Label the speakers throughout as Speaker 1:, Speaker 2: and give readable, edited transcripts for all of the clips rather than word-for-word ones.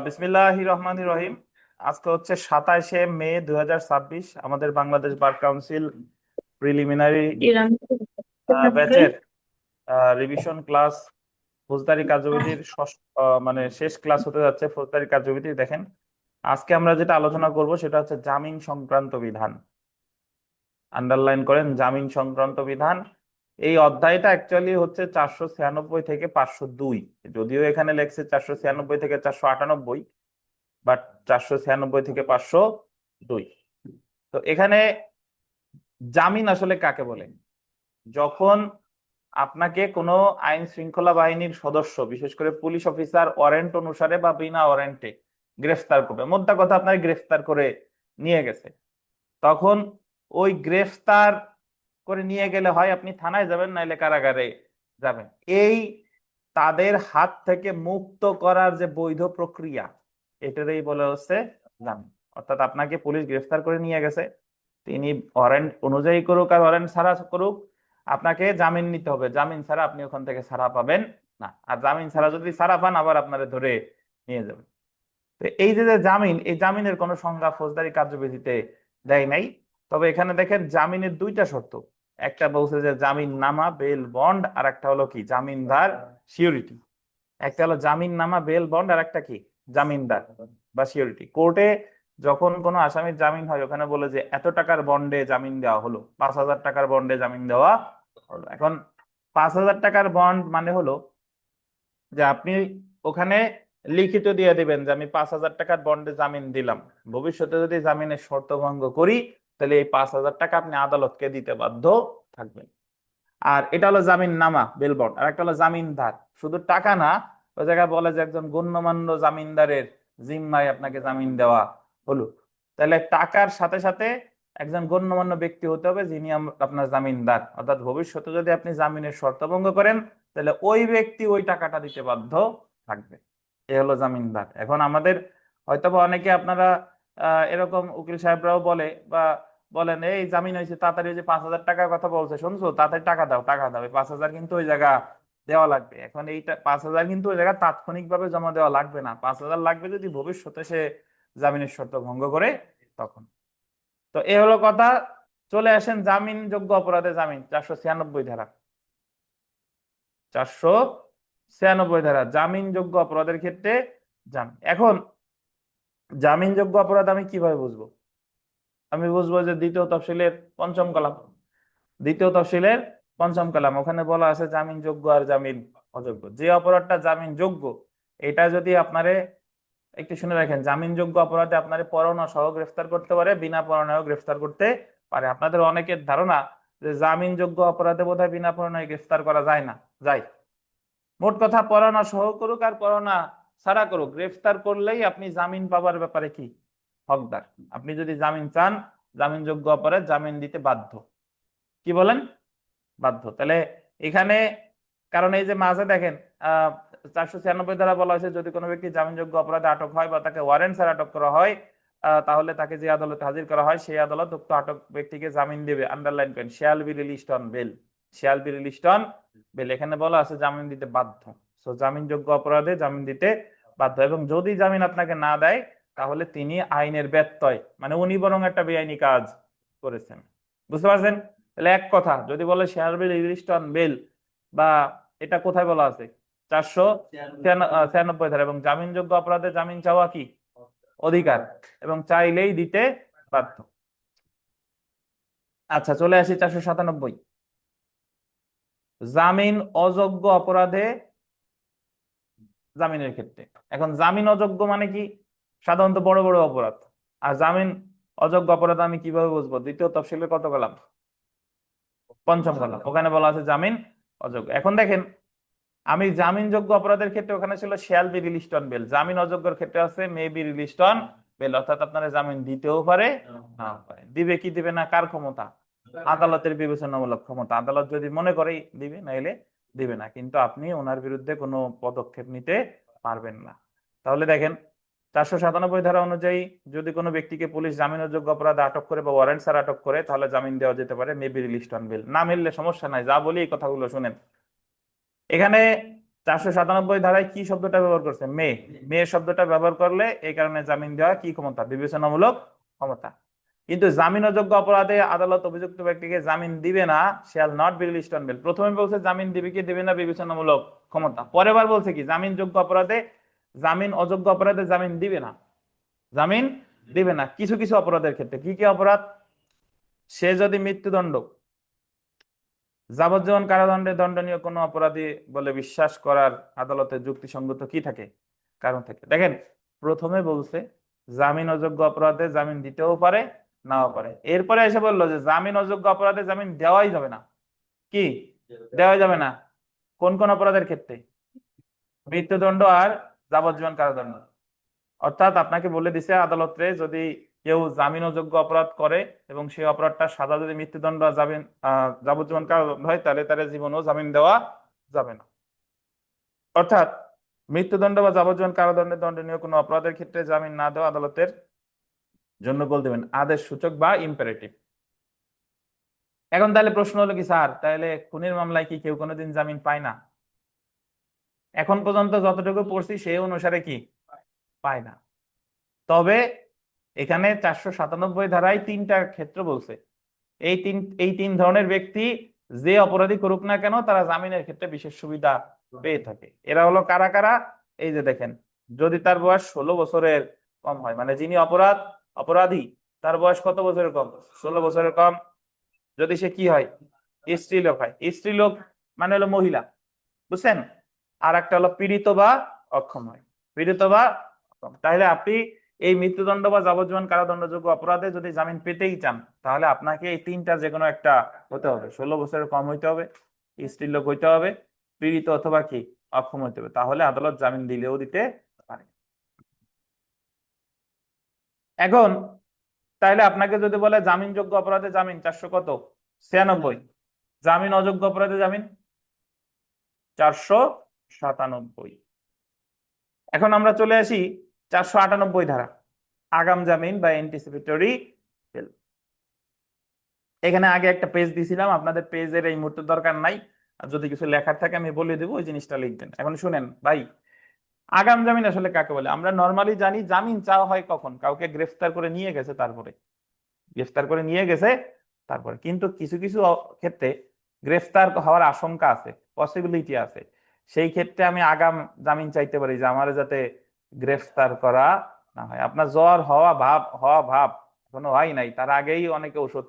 Speaker 1: বিসমিল্লাহির রহমানির রহিম। আজকে হচ্ছে 27শে মে 2026। আমাদের বাংলাদেশ বার কাউন্সিল প্রিলিমিনারি ব্যাচের রিভিশন ক্লাস ফৌজদারি কার্যবিধির মানে শেষ ক্লাস হতে যাচ্ছে। ফৌজদারি কার্যবিধি দেখেন, আজকে আমরা যেটা আলোচনা করব সেটা হচ্ছে জামিন সংক্রান্ত বিধান। আন্ডারলাইন করেন, জামিন সংক্রান্ত বিধান। এই অধ্যায়টা অ্যাকচুয়ালি হচ্ছে 496 থেকে 502। যদিও এখানে লেখছে 496 থেকে 498, বাট 496 থেকে 502। তো এখানে জামিন আসলে কাকে বলে? যখন আপনাকে কোনো আইন শৃঙ্খলা বাহিনীর সদস্য, বিশেষ করে পুলিশ অফিসার, ওয়ারেন্ট অনুসারে বা বিনা ওয়ারেন্টে গ্রেফতার করবে, মোদ্দা কথা আপনার গ্রেফতার করে নিয়ে গেছে, তখন ওই গ্রেফতার করে নিয়ে গেলে হয় আপনি থানায় যাবেন, নাইলে কারাগারে যাবেন। এই তাদের হাত থেকে মুক্ত করার যে বৈধ প্রক্রিয়া, এটারই বলে হচ্ছে জামিন। অর্থাৎ আপনাকে পুলিশ গ্রেফতার করে নিয়ে গেছে, তিনি ওয়ারেন্ট অনুযায়ী করুক আর ওয়ারেন্ট ছাড়া করুক, আপনাকে জামিন নিতে হবে। জামিন ছাড়া আপনি ওখান থেকে ছাড়া পাবেন না। আর জামিন ছাড়া যদি ছাড়া পান, আবার আপনারা ধরে নিয়ে যাবেন। তো এই যে যে জামিন, এই জামিনের কোনো সংজ্ঞা ফৌজদারি কার্যবিধিতে দেয় নাই। তবে এখানে দেখেন জামিনের দুইটা শর্ত। একটা বলছে যে জামিন নামা, বেল, বন্ড, আর একটা হলো কি জামিনদার, সিউরিটি। একটা হলো জামিন নামা, বেল, বন্ড, আর একটা কি জামিনদার বা সিউরিটি। কোর্টে যখন কোনো আসামির জামিন হয়, ওখানে বলে যে এত টাকার বন্ডে জামিন দেওয়া হলো, 5,000 টাকার বন্ডে জামিন দেওয়া হলো। এখন 5,000 টাকার বন্ড মানে হলো যে আপনি ওখানে লিখিত দিয়ে দিবেন যে আমি 5,000 টাকার বন্ডে জামিন দিলাম। ভবিষ্যতে যদি জামিনের শর্ত ভঙ্গ করি, তাহলে এই 5,000 টাকা আপনি আদালতকে দিতে বাধ্য থাকবেন। আর এটা হলো জামিন নামা, বেল, বন্ড। আর একটা হলো জামিনদার, শুধু টাকা না, ওই জায়গায় বলে যে একজন গণ্যমান্য জামিনদারের জিম্মায় আপনাকে জামিন দেওয়া হলো। তাহলে টাকার সাথে সাথে একজন গণ্যমান্য ব্যক্তি হতে হবে, যিনি আপনার জামিনদার। অর্থাৎ ভবিষ্যতে যদি আপনি জামিনের শর্ত ভঙ্গ করেন, তাহলে ওই ব্যক্তি ওই টাকাটা দিতে বাধ্য থাকবে। এ হলো জামিনদার। এখন আমাদের হয়তোবা অনেকে আপনারা এরকম উকিল সাহেবরাও বলে বা বলেন, এই জামিন হয়েছে তাড়াতাড়ি, যে 5,000 টাকার কথা বলছে শুনছো, তাড়াতাড়ি টাকা দাও, টাকা দাও। এই 5,000 কিন্তু ওই জায়গা দেওয়া লাগবে। এখন এইটা 5,000 কিন্তু ওই জায়গা তাৎক্ষণিক ভাবে জমা দেওয়া লাগবে না। 5,000 লাগবে যদি ভবিষ্যতে সে জামিনের শর্ত ভঙ্গ করে, তখন। তো এ হলো কথা। চলে আসেন জামিনযোগ্য অপরাধে জামিন, 496 ধারা। 496 ধারা জামিনযোগ্য অপরাধের ক্ষেত্রে জামিন। এখন জামিনযোগ্য অপরাধ আমি কিভাবে বুঝবো? আমি বুঝবো যে দ্বিতীয় তফসিলের পঞ্চম কলাম। দ্বিতীয় তফসিলের পঞ্চম কালাম, ওখানে বলা আছে জামিন যোগ্য আর জামিন অযোগ্য। যে অপরাধটা জামিন যোগ্য, এটা যদি আপনারে, একটু শুনে রাখেন, জামিন যোগ্য অপরাধে আপনারে পরোয়ানা সহ গ্রেফতার করতে পারে, বিনা পরোয়ানায় গ্রেফতার করতে পারে। আপনাদের অনেকের ধারণা যে জামিন যোগ্য অপরাধে বোধহয় বিনা পরোয়ানায় গ্রেফতার করা যায় না। যায়। মোট কথা, পরোয়ানা সহ করুক আর পরোয়ানা ছাড়া করুক, গ্রেফতার করলেই আপনি জামিন পাবার ব্যাপারে কি হকদার। আপনি যদি জামিন চান, জামিন যোগ্য অপরাধ জামিন দিতে বাধ্য। কি বলেন? বাধ্য। তাহলে এখানে, কারণ এই যে মাঝে দেখেন 496 ধারা বলা হয়েছে, যদি কোনো ব্যক্তি জামিনযোগ্য অপরাধে আটক হয় বা তাকে ওয়ারেন্ট ছাড়া আটক করা হয়, তাহলে তাকে যে আদালতে হাজির করা হয়, সেই আদালত উক্ত আটক ব্যক্তিকে জামিন দেবে। আন্ডারলাইন করেন, শেয়াল বি রিলিজড অন বেল। শেয়াল বি রিলিজড অন বেল। এখানে বলা আছে জামিন দিতে বাধ্য। সো জামিনযোগ্য অপরাধে জামিন দিতে বাধ্য। এবং যদি জামিন আপনাকে না দেয়, তাহলে তিনি আইনের ব্যত্যয়, মানে উনি বরং একটা বেআইনি কাজ করেছেন। বুঝতে পারছেন? তাহলে এক কথা, যদি বলে shall be released on bail, বা এটা কোথায় বলা আছে? 496 ধারা। এবং জামিনযোগ্য অপরাধে জামিন চাওয়া কি অধিকার, এবং চাইলেই দিতে বাধ্য। আচ্ছা, চলে আসি 497, জামিন অযোগ্য অপরাধে জামিনের ক্ষেত্রে। এখন জামিন অযোগ্য মানে কি? সাধারণত বড় বড় অপরাধ। আর জামিন অযোগ্য অপরাধ আমি কিভাবে বুঝবো? দ্বিতীয় তফসিলের কত কলাম? পঞ্চম কলাম। ওখানে বলা আছে জামিন অযোগ্য। এখন দেখেন, আমি জামিনযোগ্য অপরাধের ক্ষেত্রে ওখানে ছিল শেয়াল বি রিলিজড অন বেল, জামিন অযোগ্যের ক্ষেত্রে আছে may be released on bail. অর্থাৎ আপনারা জামিন দিতেও পারে, নাও পারে। দিবে কি দিবে না, কার ক্ষমতা? আদালতের বিবেচনামূলক ক্ষমতা। আদালত যদি মনে করে দিবে, নাইলে দিবে না। কিন্তু আপনি ওনার বিরুদ্ধে কোনো পদক্ষেপ নিতে পারবেন না। তাহলে দেখেন, 497 ধারা অনুযায়ী যদি কোনো ব্যক্তিকে পুলিশ জামিন অযোগ্য অপরাধে আটক করে বা ওয়ারেন্ট ছাড়া আটক করে, তাহলে জামিন দেওয়া যেতে পারে may be released on bail. না মিললে সমস্যা নাই, যা বলি এই কথাগুলো শুনেন। এখানে 497 ধারায় কি শব্দটা ব্যবহার করছে? মে। মে শব্দটা ব্যবহার করলে এই কারণে জামিন দেওয়া কি ক্ষমতা? বিবেচনামূলক ক্ষমতা। কিন্তু জামিন অযোগ্য অপরাধে আদালত অভিযুক্ত ব্যক্তিকে জামিন দিবে না, shall not be released on bail. প্রথমে বলছে জামিন দিবে কি দিবে না বিবেচনামূলক ক্ষমতা, পরের বার বলছে কি জামিনযোগ্য অপরাধে, জামিন অযোগ্য অপরাধে জামিন দিবে না, জামিন দিবে না কিছু কিছু অপরাধের ক্ষেত্রে। কি কি অপরাধ? সে যদি মৃত্যুদণ্ড, যাবজ্জীবন কারাদণ্ডে দণ্ডনীয় কোনো অপরাধী বলে বিশ্বাস করার আদালতের যুক্তিসঙ্গত কি থাকে? কারণ থাকে। দেখেন, প্রথমে বলছে জামিন অযোগ্য অপরাধে জামিন দিতেও পারে, নাও পারে। এরপরে এসে বললো যে জামিন অযোগ্য অপরাধে জামিন দেওয়াই যাবে না। কি দেওয়া যাবে না? কোন কোন অপরাধের ক্ষেত্রে? মৃত্যুদণ্ড আর যাবজ্জীবন কারাদণ্ড। অর্থাৎ আপনাকে বলে দিছে আদালতে, যদি কেউ জামিন অযোগ্য অপরাধ করে এবং সেই অপরাধটার সাজা যদি মৃত্যুদণ্ড আর যাবজ্জীবন কারাদণ্ড হয়, তাহলে তার জীবনও জামিন দেওয়া যাবে না। অর্থাৎ মৃত্যুদণ্ড বা যাবজ্জীবন কারাদণ্ডে দণ্ডনীয় কোনো অপরাধের ক্ষেত্রে জামিন না দেওয়া আদালতের জন্য গোল দেবেন আদেশ সূচক বা ইম্পারেটিভ। এখন তাহলে প্রশ্ন হলো কি স্যার, তাহলে খুনের মামলায় কি কেউ কোনোদিন জামিন পায় না? এখন পর্যন্ত যতটুকু পড়ছি সেই অনুসারে কি পায় না। তবে এখানে 497 ধারায় 3টা ক্ষেত্র বলছে। এই তিন ধরনের ব্যক্তি যে অপরাধী করুক না কেন তারা জামিনের ক্ষেত্রে বিশেষ সুবিধা পেয়ে থাকে। এরা হলো কারা কারা? এই যে দেখেন, যদি তার বয়স 16 বছরের কম হয়, মানে যিনি অপরাধী তার বয়স কত বছরের কম? 16 বছরের কম। যদি সে কি হয়? স্ত্রীলোক হয়। স্ত্রীলোক মানে হলো মহিলা, বুঝছেন? আর একটা হলো পীড়িত বা অক্ষম হয়। পীড়িত বা অক্ষম। তাহলে আপনি এই মৃত্যুদণ্ড বা যাবজ্জীবন কারাদণ্ডযোগ্য অপরাধে যদি জামিন পেতেই চান, তাহলে আপনাকে এই 3টা যে কোনো একটা হতে হবে। 16 বছরের কম হইতে হবে, স্ত্রীলোক হইতে হবে, পীড়িত অথবা কি অক্ষম হইতে হবে। তাহলে আদালত জামিন দিলেও দিতে পারে। এখন তাহলে আপনাকে যদি বলে জামিনযোগ্য অপরাধে জামিন 400 কত 96, জামিন অযোগ্য অপরাধে জামিন 497। এখন আমরা চলে আসি 498 ধারা, আগাম জামিন বা এন্টিসিপেটরি বেল। এখানে আগে একটা পেজ দিয়েছিলাম, আপনাদের পেজের এই মুহূর্তে দরকার নাই, আর যদি কিছু লেখার থাকে আমি বলে দেবো, ওই জিনিসটা লিখবেন। এখন শুনেন ভাই, আগাম জামিন আসলে কাকে বলে? আমরা নর্মালি জানি জামিন চাওয়া হয় কখন? কাউকে গ্রেফতার করে নিয়ে গেছে তারপরে, গ্রেফতার করে নিয়ে গেছে তারপরে। কিন্তু কিছু কিছু ক্ষেত্রে গ্রেফতার হওয়ার আশঙ্কা আছে, পসিবিলিটি আছে, সেই ক্ষেত্রে আমি আগাম জামিন চাইতে পারি যে আমার যাতে গ্রেফতার করা না হয়। আপনার জ্বর হওয়া ভাব কোনো হয় নাই, তার আগেই অনেকে ওষুধ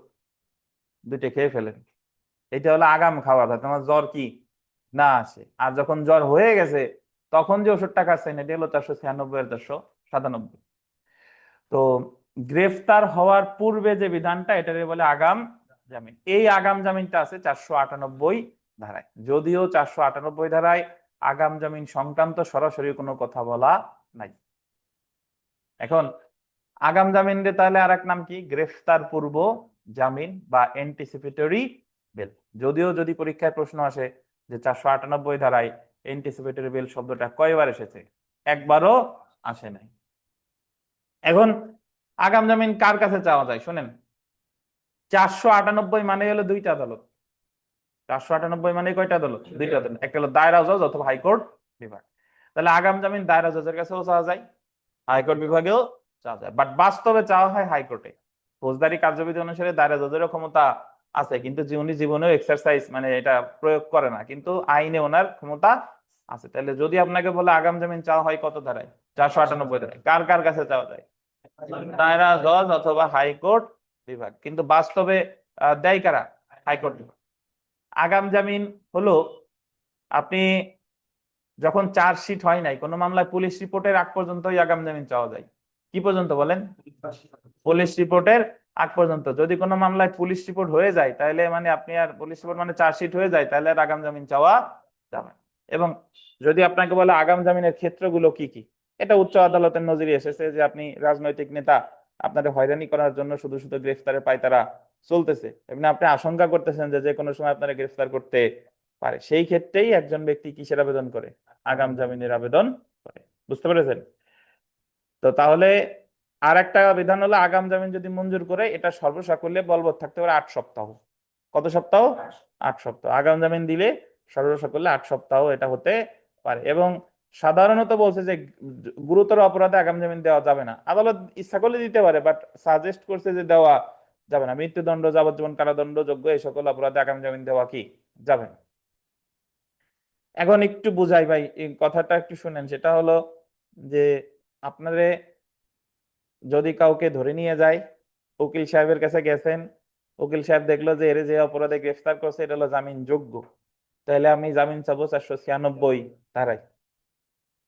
Speaker 1: 2টে খেয়ে ফেলেন, এটা হলো আগাম খাওয়া, যাতে আমার জ্বর কি না আসে। আর যখন জ্বর হয়ে গেছে তখন যে ওষুধটা খাচ্ছেন, এটা হলো 496 আর 497। তো গ্রেফতার হওয়ার পূর্বে যে বিধানটা, এটাকে বলে আগাম জামিন। এই আগাম জামিনটা আছে 498 ধারায়, যদিও 498 ধারায় আগাম জামিন সংক্রান্ত সরাসরি কোনো কথা বলা নাই। এখন আগাম জামিনের তাহলে আর এক নাম কি? গ্রেফতার পূর্ব জামিন বা এন্টিসিপেটরি বেল। যদিও যদি পরীক্ষায় প্রশ্ন আসে যে 498 ধারায় এন্টিসিপেটরি বেল শব্দটা কয়বার এসেছে, একবারও আসে নাই। এখন আগাম জামিন কার কাছে চাওয়া যায় শোনেন, 498 মানে হলো 2টা আদালত। 498 মানে কয়টা আদালত? 2টা আদালত, একটা হলো দায়রা জজ অথবা হাইকোর্ট বিভাগ। তাহলে আগাম জামিন দায়রা জজের কাছেও চাওয়া যায়, হাইকোর্ট বিভাগেও চাওয়া যায়, বাট বাস্তবে চাওয়া হয় হাইকোর্টে। ফৌজদারি কার্যবিধি অনুসারে দায়রা জজেরও ক্ষমতা আছে, কিন্তু উনি জীবনেও এক্সারসাইজ মানে এটা প্রয়োগ করে না, কিন্তু আইনে ওনার ক্ষমতা আছে। তাহলে যদি আপনাকে বলে আগাম জামিন চাওয়া হয় কত ধারায়? 498 ধারায়। কার কার কাছে চাওয়া যায়? দায়রা জজ অথবা হাইকোর্ট বিভাগ। কিন্তু বাস্তবে দেয় কারা? হাইকোর্ট বিভাগ। আগাম জামিন হলো আপনি যখন চার্জশিট হয় নাই কোনো মামলায়, পুলিশ রিপোর্টের আগ পর্যন্তই আগাম জামিন চাওয়া যায়। কি পর্যন্ত বলেন? পুলিশ রিপোর্টের আগ পর্যন্ত। যদি কোনো মামলায় পুলিশ রিপোর্ট হয়ে যায়, তাহলে মানে আপনি আর পুলিশ রিপোর্ট মানে চার্জশিট হয়ে যায়, তাহলে আর আগাম জামিন চাওয়া যাবে না। এবং যদি আপনাকে বলে আগাম জামিনের ক্ষেত্রগুলো কি কি, এটা উচ্চ আদালতের নজরে এসেছে যে আপনি রাজনৈতিক নেতা, আপনাদের হয়রানি করার জন্য শুধু শুধু গ্রেফতারের পায়তারা চলতেছে, এমনি আপনি আশঙ্কা করতেছেন যে যে কোনো সময় আপনারা গ্রেফতার করতে পারে, সেই ক্ষেত্রেই একজন ব্যক্তি কিসের আবেদন করে? আগাম জামিনের আবেদন করে। বুঝতে পেরেছেন? তো তাহলে আর একটা বিধান হলো আগাম জামিন যদি মঞ্জুর করে, এটা সর্বসাকুল্যে বলবৎ থাকতে পারে 8 সপ্তাহ। কত সপ্তাহ? 8 সপ্তাহ। আগাম জামিন দিলে সর্বসাকুল্যে 8 সপ্তাহ এটা হতে পারে। এবং সাধারণত বলছে যে গুরুতর অপরাধে আগাম জামিন দেওয়া যাবে না। আদালত ইচ্ছা করলে দিতে পারে, বাট সাজেস্ট করছে যে দেওয়া যাবে না। মৃত্যুদণ্ড, যাবজ্জীবন কারাদণ্ড যোগ্য এই সকল অপরাধে আগাম জামিন দেওয়া কি যাবে না। এখন একটু বুঝাই ভাই, এই কথাটা একটু শুনেন। সেটা হলো যে আপনারে যদি কাউকে ধরে নিয়ে যায়, উকিল সাহেবের কাছে গেছেন, উকিল সাহেব দেখলো যে এর যে অপরাধে গ্রেফতার করছে এটা হলো জামিন যোগ্য, তাহলে আমি জামিন চাবো 496 ধারায়।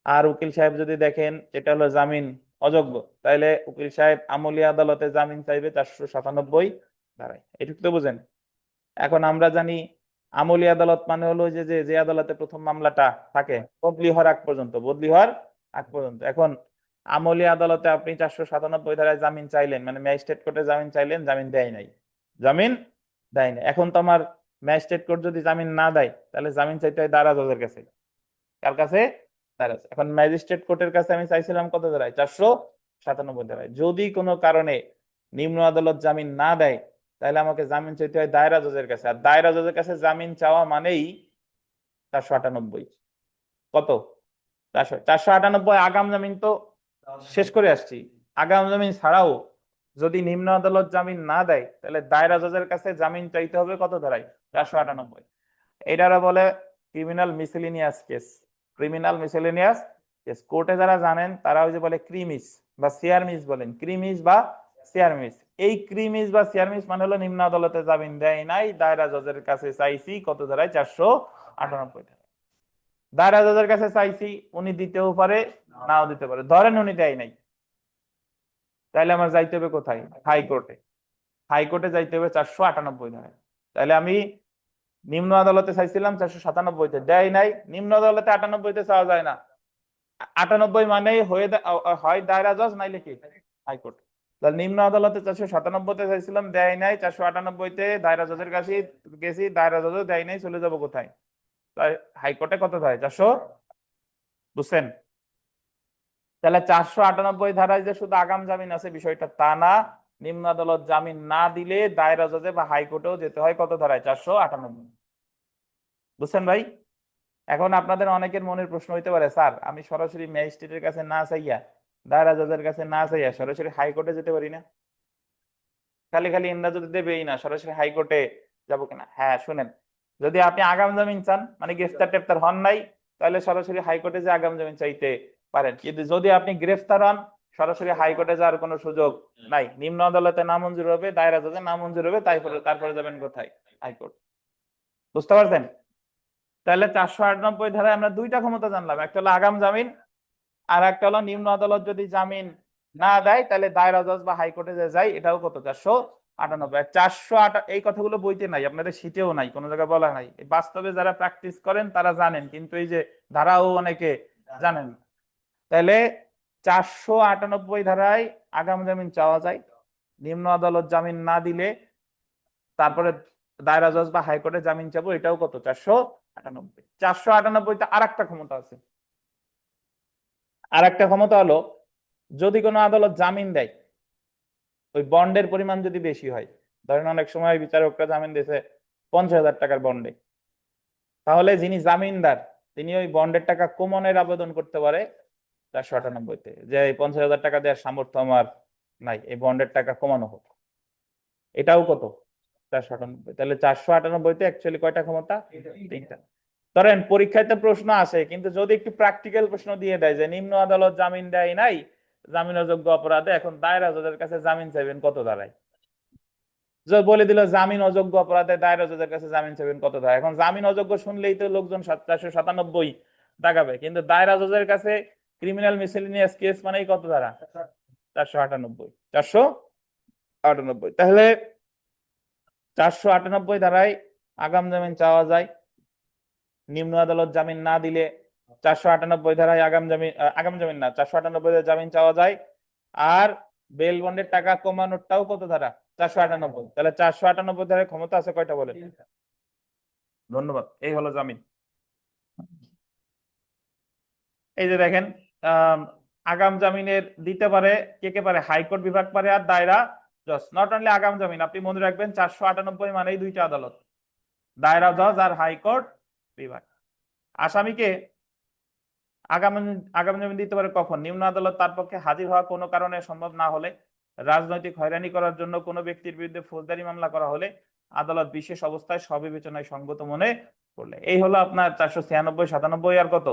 Speaker 1: আর উকিল সাহেব যদি দেখেন এটা হলো জামিন অযোগ্য, তাহলে উকিল সাহেব আমলি আদালতে জামিন চাইবে 497 ধারায়। এটুকু তো বুঝেন। এখন আমরা জানি আমলি আদালত মানে হলো যে যে যে আদালতে প্রথম মামলাটা থাকে বদলি হওয়ার আগ পর্যন্ত, বদলি হওয়ার আগ পর্যন্ত। এখন আমলি আদালতে আপনি 497 ধারায় জামিন চাইলেন, মানে ম্যাজিস্ট্রেট কোর্টে জামিন চাইলেন, জামিন দেয় নাই, জামিন দেয় নাই। এখন তো আমার ম্যাজিস্ট্রেট কোর্ট যদি জামিন না দেয়, তাহলে জামিন চাইতে হয় দারা জজের কাছে। কার কাছে? দারা। এখন ম্যাজিস্ট্রেট কোর্টের কাছে আমি চাইছিলাম কত ধারায়? 497 ধারায়। যদি কোনো কারণে নিম্ন আদালত জামিন না দেয়, তাহলে আমাকে জামিন চাইতে হয় দায়রা জজের কাছে। আর দায়রা জজের কাছে জামিন চাওয়া মানেই 498। কত? 498। আগাম জামিন তো শেষ করে আসছি। আগাম জামিন ছাড়াও যদি নিম্ন আদালত জামিন না দেয়, তাহলে দায়রা জজের কাছে জামিন চাইতে হবে কত ধারায়? 498। এটারা বলে criminal miscellaneous case. Criminal miscellaneous case কোর্টে যারা জানেন তারা ওই যে বলে ক্রিমিস বা সিআরমিস বলেন, ক্রিমিস বা সিআরমিস। এই ক্রিমিস বা সিআরমিস মানে হলো নিম্ন আদালতে জামিন দেয় নাই, দায়রা জজের কাছে চাইছি কত ধারায়? 498 ধারায়। দায়রা জজের কাছে চাইছি, উনি দিতেও পারে নাও দিতে পারে। ধরেন উনি দেয় নাই, তাহলে আমার যাইতে হবে কোথায়? হাইকোর্টে। হাইকোর্টে যাইতে হবে 498 ধারায়। তাহলে আমি নিম্ন আদালতে চাইছিলাম 497-তে, দেয় নাই। নিম্ন আদালতে 98-তে চাওয়া যায় না। 98 মানেই হয় দায়রা জজ, নাইলে কি হাইকোর্ট। তাহলে নিম্ন আদালতে 497-তে চাইছিলাম, দেয় নাই। 498-তে দায়রা জজের কাছে গেছি, দায়রা জজও দেয় নাই, চলে যাব কোথায়? তাই হাইকোর্টে কত হয়? 400। বুঝছেন? তাহলে 498 ধারায় যে শুধু আগাম জামিন আছে বিষয়টা তা না। নিম্ন আদালত জামিন না দিলে দায়রা জজে বা হাইকোর্টেও যেতে হয় কত ধারায়? 498। বুঝছেন ভাই? এখন আপনাদের অনেকের মনের প্রশ্ন হইতে পারে, স্যার আমি সরাসরি ম্যাজিস্ট্রেটের কাছে না চাইয়া, দায়রা জজের কাছে না চাইয়া সরাসরি হাইকোর্টে যেতে পারি না? খালি খালি ইন্না যদি দেবেই না, সরাসরি হাইকোর্টে যাবো কিনা? হ্যাঁ শুনেন, যদি আপনি আগাম জামিন চান, মানে গ্রেফতার টেফতার হন নাই, তাহলে সরাসরি হাইকোর্টে যে আগাম জামিন চাইতে পারেন। কিন্তু যদি আপনি গ্রেফতার হন, সরাসরি হাইকোর্টে যাওয়ার কোনো সুযোগ নাই। নিম্ন আদালতে নামঞ্জুর হবে, দায়রা জজে নামঞ্জুর হবে, তারপরে তারপরে যাবেন কোথায়? হাইকোর্ট। বুঝতে পারছেন? তাহলে 498 ধারায় আমরা দুইটা ক্ষমতা জানলাম, একটা হলো আগাম জামিন, আর একটা হলো নিম্ন আদালত যদি জামিন না দেয়, তাহলে দায়রা জজ বা হাইকোর্টে যে যায়, এটাও কত? 498। 408 এই কথাগুলো বইতে নাই, আপনাদের শীতেও নাই, কোনো জায়গায় বলা নাই। বাস্তবে যারা প্র্যাকটিস করেন তারা জানেন, কিন্তু এই যে ধারাও অনেকে জানেন। তাহলে 498 ধারায় আগাম জামিন চাওয়া যায়। নিম্ন আদালত জামিন না দিলে তারপরে দায়রা জজ বা হাইকোর্টে জামিন চাবো, এটাও কত? 498। 498তে আর একটা ক্ষমতা আছে। আর একটা ক্ষমতা হলো, যদি কোনো আদালত জামিন দেয়, ওই বন্ডের পরিমাণ যদি বেশি হয়, ধরেন অনেক সময় বিচারকরা জামিন দিয়েছে 50,000 টাকার বন্ডে, তাহলে যিনি জামিনদার তিনি ওই বন্ডের টাকা কমানোর আবেদন করতে পারে 498-তে, যে এই 50,000 টাকা দেওয়ার সামর্থ্য আমার নাই, এই বন্ডের টাকা কমানো হোক। এটাও কত? 498। তাহলে 498-তে অ্যাকচুয়ালি কয়টা ক্ষমতা? তিনটা। ধরেন পরীক্ষায় তো প্রশ্ন আসে, কিন্তু যদি একটু প্র্যাকটিক্যাল প্রশ্ন দিয়ে দেয় যে নিম্ন আদালত জামিন দেয় নাই জামিন অযোগ্য অপরাধে, এখন দায়রা জজের কাছে জামিন চাইবেন কত ধারায়? বলে দিল জামিন অযোগ্য অপরাধে দায়রা জজের কাছে জামিন চাইবেন কত ধারায়। এখন জামিন অযোগ্য শুনলেই তো লোকজন 497 দাগাবে, কিন্তু দায়রা জজের কাছে ক্রিমিনাল মিসেলিনিয়াস কেস মানেই কত ধারা? 498। 498। তাহলে 498 ধারায় আগাম জামিন চাওয়া যায়। নিম্ন আদালত জামিন না দিলে 498 ধারায় আগাম জামিন না, 498 জামিন চাওয়া যায়। আর বেল বন্ডের টাকা কমানোরটাও কত ধারা? 498। তাহলে 498 ধারায় ক্ষমতা আছে কয়টা বলেন? ধন্যবাদ। এই হলো জামিন। এই যে দেখেন, আগাম জামিনের দিতে পারে কে কে পারে? হাইকোর্ট বিভাগ পারে আর দায়রা জজ। নট অনলি আগাম জামিন, আপনি মনে রাখবেন 498 মানেই দুইটা আদালত, দায়রা জজ আর হাইকোর্ট বিভাগ। আসামিকে আগামী আগামী জামিন দিতে পারে কখন? নিম্ন আদালত তার পক্ষে হাজির হওয়া কোনো কারণে সম্ভব না হলে, রাজনৈতিক হয়রানি করার জন্য কোনো ব্যক্তির বিরুদ্ধে ফৌজদারি মামলা করা হলে, আদালত বিশেষ অবস্থায় সবিবেচনায় সঙ্গত মনে করলে। এই হলো আপনার 496, 97 আর কত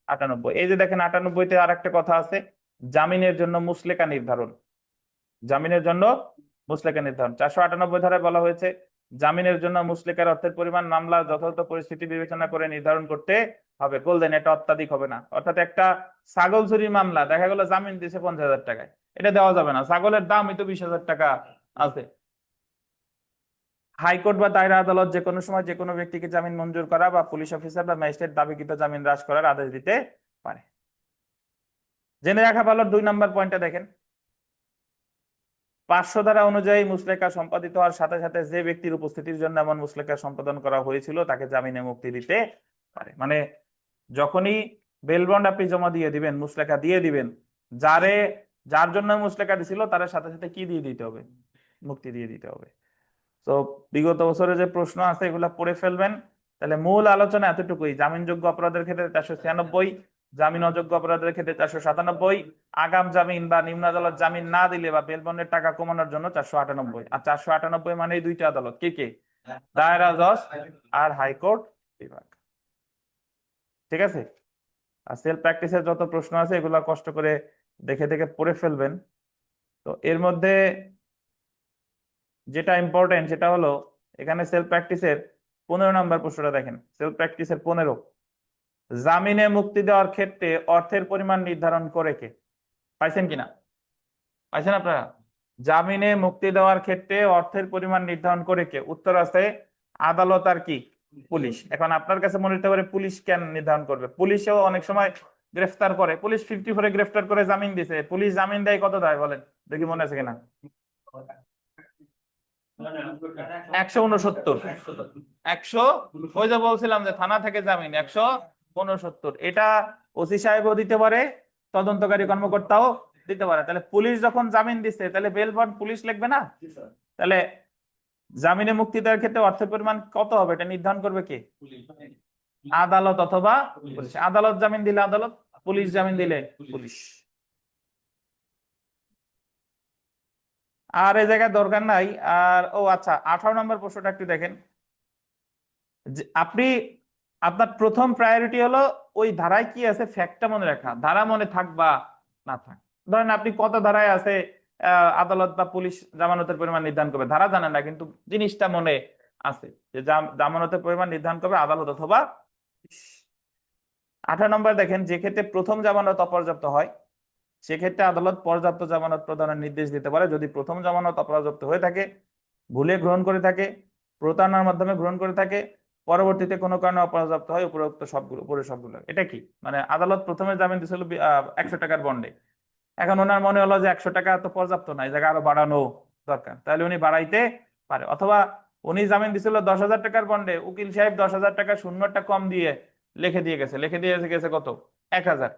Speaker 1: 98। এই যে দেখেন 98-তে আর একটা কথা আছে, জামিনের জন্য মুসলেকা নির্ধারণ। জামিনের জন্য মুসলেকা নির্ধারণ 498 ধারায় বলা হয়েছে, জামিনের জন্য মুসলেকার অর্থের পরিমাণ মামলার যথাযথ পরিস্থিতি বিবেচনা করে নির্ধারণ করতে হবে। বললেন এটা অত্যাধিক হবে না। অর্থাৎ একটা ছাগল চুরির মামলা দেখা গেল জামিন দিয়েছে 50,000 টাকায়, এটা দেওয়া যাবে না, ছাগলের দামই তো 20,000 টাকা আছে। হাইকোর্ট বা দায়রা আদালত যে কোনো সময় যে কোনো ব্যক্তিকে জামিন মঞ্জুর করা বা পুলিশ অফিসার বা ম্যাজিস্ট্রেট দাবিকৃত জামিন হ্রাস করার আদেশ দিতে পারে। জেনে রাখা ভালো 2 নম্বর পয়েন্টটা দেখেন, 500 ধারা অনুযায়ী মুসলেকা সম্পাদিত হওয়ার সাথে সাথে যে ব্যক্তির উপস্থিতির জন্য এমন মুসলেকা সম্পাদন করা হয়েছিল তাকে জামিনে মুক্তি দিতে পারে। মানে যখনই বেল বন্ড আপনি জমা দিয়ে দিবেন, মুসলেকা দিয়ে দিবেন, যার জন্য মুসলেকা দিছিল তার সাথে সাথে কি দিয়ে দিতে হবে? মুক্তি দিয়ে দিতে হবে। তো বিগত বছরে যে প্রশ্ন আছে এগুলা পড়ে ফেলবেন। তাহলে মূল আলোচনা এতটুকুই। জামিনযোগ্য অপরাধের ক্ষেত্রে 496, জামিন অযোগ্য অপরাধের ক্ষেত্রে 497, আগাম জামিন বা নিম্ন আদালত জামিন না দিলে বা বেল বন্ডের টাকা কমানোর জন্য 498। আর 498 মানে এই দুইটা আদালত কে কে? দায়রা জজ আর হাইকোর্ট বিভাগ। ঠিক আছে? আর সেলফ প্র্যাকটিসের যত প্রশ্ন আছে এগুলা কষ্ট করে দেখে দেখে পড়ে ফেলবেন। তো এর মধ্যে যেটা ইম্পর্টেন্ট সেটা হলো, এখানে সেলফ প্র্যাকটিসের 15 নম্বর প্রশ্নটা দেখেন। সেলফ প্র্যাকটিসের 15, জামিনে মুক্তি দেওয়ার ক্ষেত্রে অর্থের পরিমাণ নির্ধারণ করে কে? পাইছেন কিনা? পাইছেন আপনারা? জামিনে মুক্তি দেওয়ার ক্ষেত্রে অর্থের পরিমাণ নির্ধারণ করে কে? উত্তর আছে আদালত আর কি পুলিশ। এখন আপনার কাছে মনে হতে পারে পুলিশ কেন নির্ধারণ করবে? পুলিশও অনেক সময় গ্রেফতার করে, পুলিশ 54 গ্রেফতার করে জামিন দিছে, পুলিশ জামিন দেয় কত দেয় বলেন দেখি, মনে আছে কিনা? 169। 100, ওই যে বলছিলাম যে থানা থেকে জামিন 169। এটা ওসি সাহেবও দিতে পারে, তদন্তকারী কর্মকর্তাও দিতে পারে। তাহলে পুলিশ যখন জামিন দিচ্ছে তাহলে বেল বন্ড পুলিশ লিখবে না? তাহলে জামিনে মুক্তি দেওয়ার ক্ষেত্রে অর্থের পরিমাণ কত হবে এটা নির্ধারণ করবে কে? আদালত অথবা পুলিশ। আদালত জামিন দিলে আদালত, পুলিশ জামিন দিলে পুলিশ। আর এই জায়গায় দরকার নাই। আর ও আচ্ছা, 18 নম্বর প্রশ্নটা একটু দেখেন। আপনি আপনার প্রথম প্রায়োরিটি হলো ওই ধারায় কি আছে ফ্যাক্টটা মনে রাখা, ধারা মনে থাক বা না থাক। ধরেন আপনি কত ধারায় আছে আদালত বা পুলিশ জামানতের পরিমাণ নির্ধারণ করবে, ধারা জানেন না কিন্তু জিনিসটা মনে আছে যে জামানতের পরিমাণ নির্ধারণ করবে আদালত অথবা পুলিশ। 18 নম্বর দেখেন, যে ক্ষেত্রে প্রথম জামানত অপর্যাপ্ত হয় সেক্ষেত্রে আদালত পর্যাপ্ত জামানত প্রদানের নির্দেশ দিতে পারে যদি প্রথম জামানত অপর্যাপ্ত হয়ে থাকে, ভুলে গ্রহণ করে থাকে, প্রতারণার মাধ্যমে গ্রহণ করে থাকে, পরবর্তীতে কোনো কারণে অপর্যাপ্ত হয় উপরোক্ত সবগুলো, উপরে সবগুলো। এটা কি মানে? আদালত প্রথমে জামিন দিয়েছিল 100 টাকার বন্ডে, এখন ওনার মনে হলো যে 100 টাকা তো পর্যাপ্ত নয়, এই জায়গায় আরো বাড়ানো দরকার, তাহলে উনি বাড়াইতে পারে। অথবা উনি জামিন দিছিল 10,000 টাকার বন্ডে, উকিল সাহেব 10,000 টাকা শূন্যটা কম দিয়ে লিখে দিয়ে গেছে কত 1,000,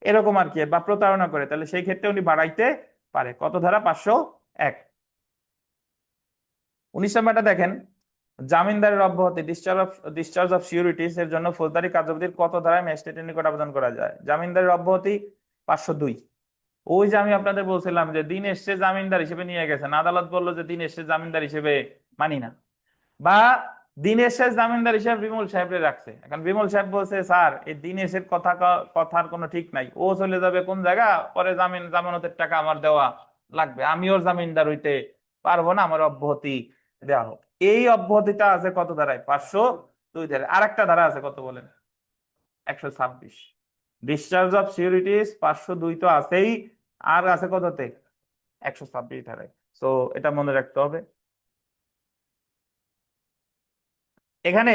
Speaker 1: এরকম আর কি, বা প্রতারণা করে, তাহলে সেই ক্ষেত্রে উনি বাড়াইতে পারে। কত ধারা? 501। 19 নম্বরটা দেখেন, জামিনদারের অব্যাহতি ডিসচার্জ অফ সিউরিটিস এর জন্য ফৌজদারি কার্যবিধির কত ধারায় ম্যাজিস্ট্রেটের নিকট আবেদন করা যায়? জামিনদারের অব্যাহতি 502। ওই যে আমি আপনাদের বলছিলাম যে দিন এসছে জামিনদার হিসেবে নিয়ে গেছেন, আদালত বললো যে দিন এসছে জামিনদার হিসেবে মানি না, বা দিনের শেষ জামিনদার হিসেবে বিমল সাহেবরে রাখছে। এখন বিমল সাহেব বলছে স্যার এই দিনেশের কথার কোনো ঠিক নাই, ও চলে যাবে কোন জায়গা, পরে জামানতের টাকা আমার দেওয়া লাগবে, আমি ওর জামিনদার হইতে পারবো না, আমার অব্যাহতি দেওয়া হোক। এই অব্যাহতিটা আছে কত ধারায়? 502 ধারায়। আর একটা ধারা আছে কত বলেন? 126। ডিসচার্জ অফ সিউরিটিস 502 তো আছেই, আর আছে কততে? 126 ধারায়। তো এটা মনে রাখতে হবে। এখানে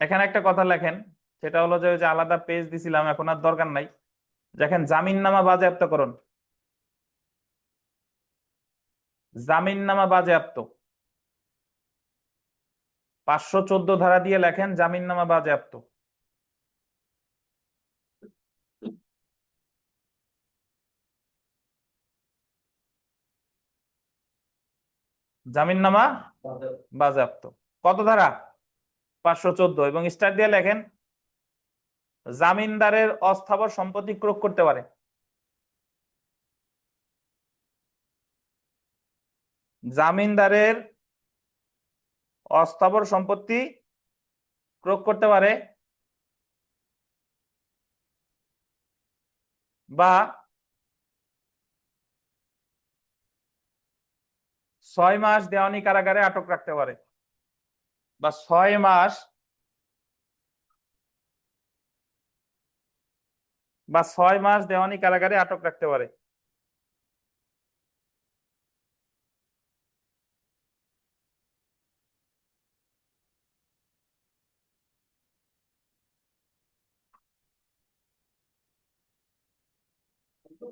Speaker 1: এখানে একটা কথা লেখেন, সেটা হলো যে ওই যে আলাদা পেজ দিছিলাম, এখন আর দরকার নাই। দেখেন জামিননামা বাজেয়াপ্তকরণ, জামিননামা বাজেয়াপ্ত 514 ধারা দিয়ে লেখেন জামিননামা বাজেয়াপ্ত। জামিননামা বাজেয়াপ্ত কত ধারা? 514, এবং স্টার দিয়ে লেখেন জামিনদারের অস্থাবর সম্পত্তি ক্রয় করতে পারে? জামিনদারের অস্থাবর সম্পত্তি ক্রয় করতে পারে, বা 6 মাস দেওয়ানি কারাগারে আটক রাখতে পারে, বা 6 মাস, বা 6 মাস দেওয়ানি কারাগারে আটক রাখতে পারে।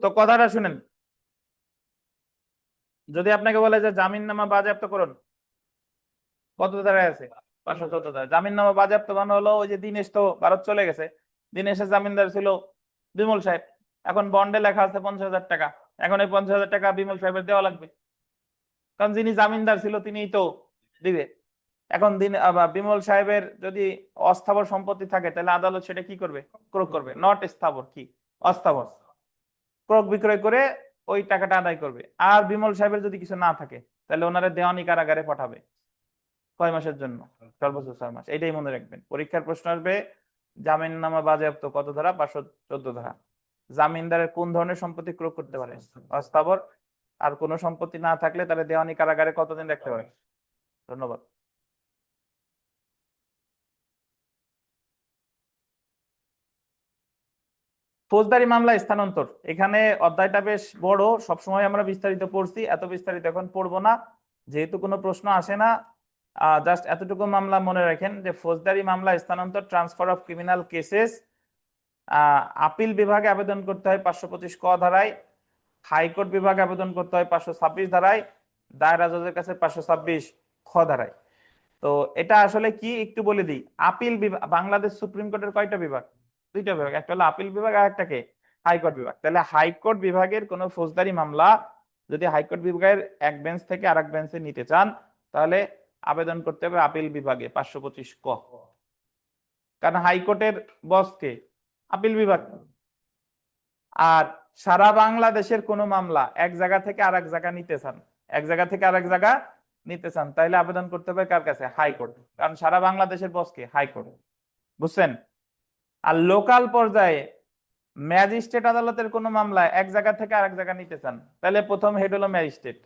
Speaker 1: তো কথাটা শুনেন, যদি আপনাকে বলে যে জামিননামা বাজেয়াপ্ত করুন, কত ধারায় আছে? 514 ধারা। জামিননামা বাজেয়াপ্ত মানে হলো, ওই যে দিনেশ তো ভারত চলে গেছে, দিনেশের জামিনদার ছিল বিমল সাহেব, এখন বন্ডে লেখা আছে 50,000 টাকা, এখন এই 50,000 টাকা বিমল সাহেবের দেওয়া লাগবে, কারণ যিনি জামিনদার ছিল তিনিই তো দিবে। এখন বিমল সাহেবের যদি অস্থাবর সম্পত্তি থাকে, তাহলে আদালত সেটা কি করবে? ক্রয় করবে। নট স্থাবর, কি অস্থাবর, ক্রয় বিক্রয় করে ওই টাকাটা আদায় করবে। আর বিমল সাহেবের যদি কিছু না থাকে, তাহলে ওনারা দেওয়ানি কারাগারে পাঠাবে। কয় মাসের জন্য? সর্বোচ্চ 6 মাস। এটাই মনে রাখবেন, পরীক্ষার প্রশ্ন আসবে। জামিননামা বাজেয়াপ্ত কত ধারা? 514 ধারা। জামিনদারের কোন ধরনের সম্পত্তি ক্রয় করতে পারে? অস্থাবর। আর কোনো সম্পত্তি না থাকলে তাহলে দেওয়ানি কারাগারে কতদিন রাখতে পারে? ধন্যবাদ। ফৌজদারি মামলা স্থানান্তর, এখানে অধ্যায়টা বেশ বড়, সবসময় আমরা বিস্তারিত পড়ছি, এত বিস্তারিত এখন পড়বো না, যেহেতু কোনো প্রশ্ন আসে না। জাস্ট এতটুকু মামলা মনে রাখেন যে ফৌজদারি মামলা স্থানান্তর, transfer of criminal cases, appeal বিভাগে আবেদন করতে হয় 525 ক ধারায়, হাইকোর্ট বিভাগে আবেদন করতে হয় 526 ধারায়, দায়রা জজের কাছে 526 খ ধারায়। তো এটা আসলে কি একটু বলে দিই। আপিল বিভাগ, বাংলাদেশ সুপ্রিম কোর্টের কয়টা বিভাগ? দুইটা বিভাগ, একটা হলো আপিল বিভাগ আর একটাকে হাইকোর্ট বিভাগ। তাহলে হাইকোর্ট বিভাগের কোন ফৌজদারি মামলা যদি হাইকোর্ট বিভাগের এক বেঞ্চ থেকে আরেক বেঞ্চে নিতে চান, তাহলে আবেদন করতে হবে আপিল বিভাগে 525 ক। কারণ হাইকোর্টের বসকে আপিল বিভাগ। আর সারা বাংলাদেশের কোন মামলা এক জায়গা থেকে আরেক জায়গা নিতে চান, এক জায়গা থেকে আরেক জায়গা নিতে চান, তাইলে আবেদন করতে হবে কার কাছে? হাইকোর্ট। কারণ সারা বাংলাদেশের বসকে হাইকোর্ট, বুঝছেন? আর লোকাল পর্যায়ে ম্যাজিস্ট্রেট আদালতের কোন মামলা এক জায়গা থেকে আরেক জায়গা নিতে চান, তাহলে প্রথম হেড হলো ম্যাজিস্ট্রেট।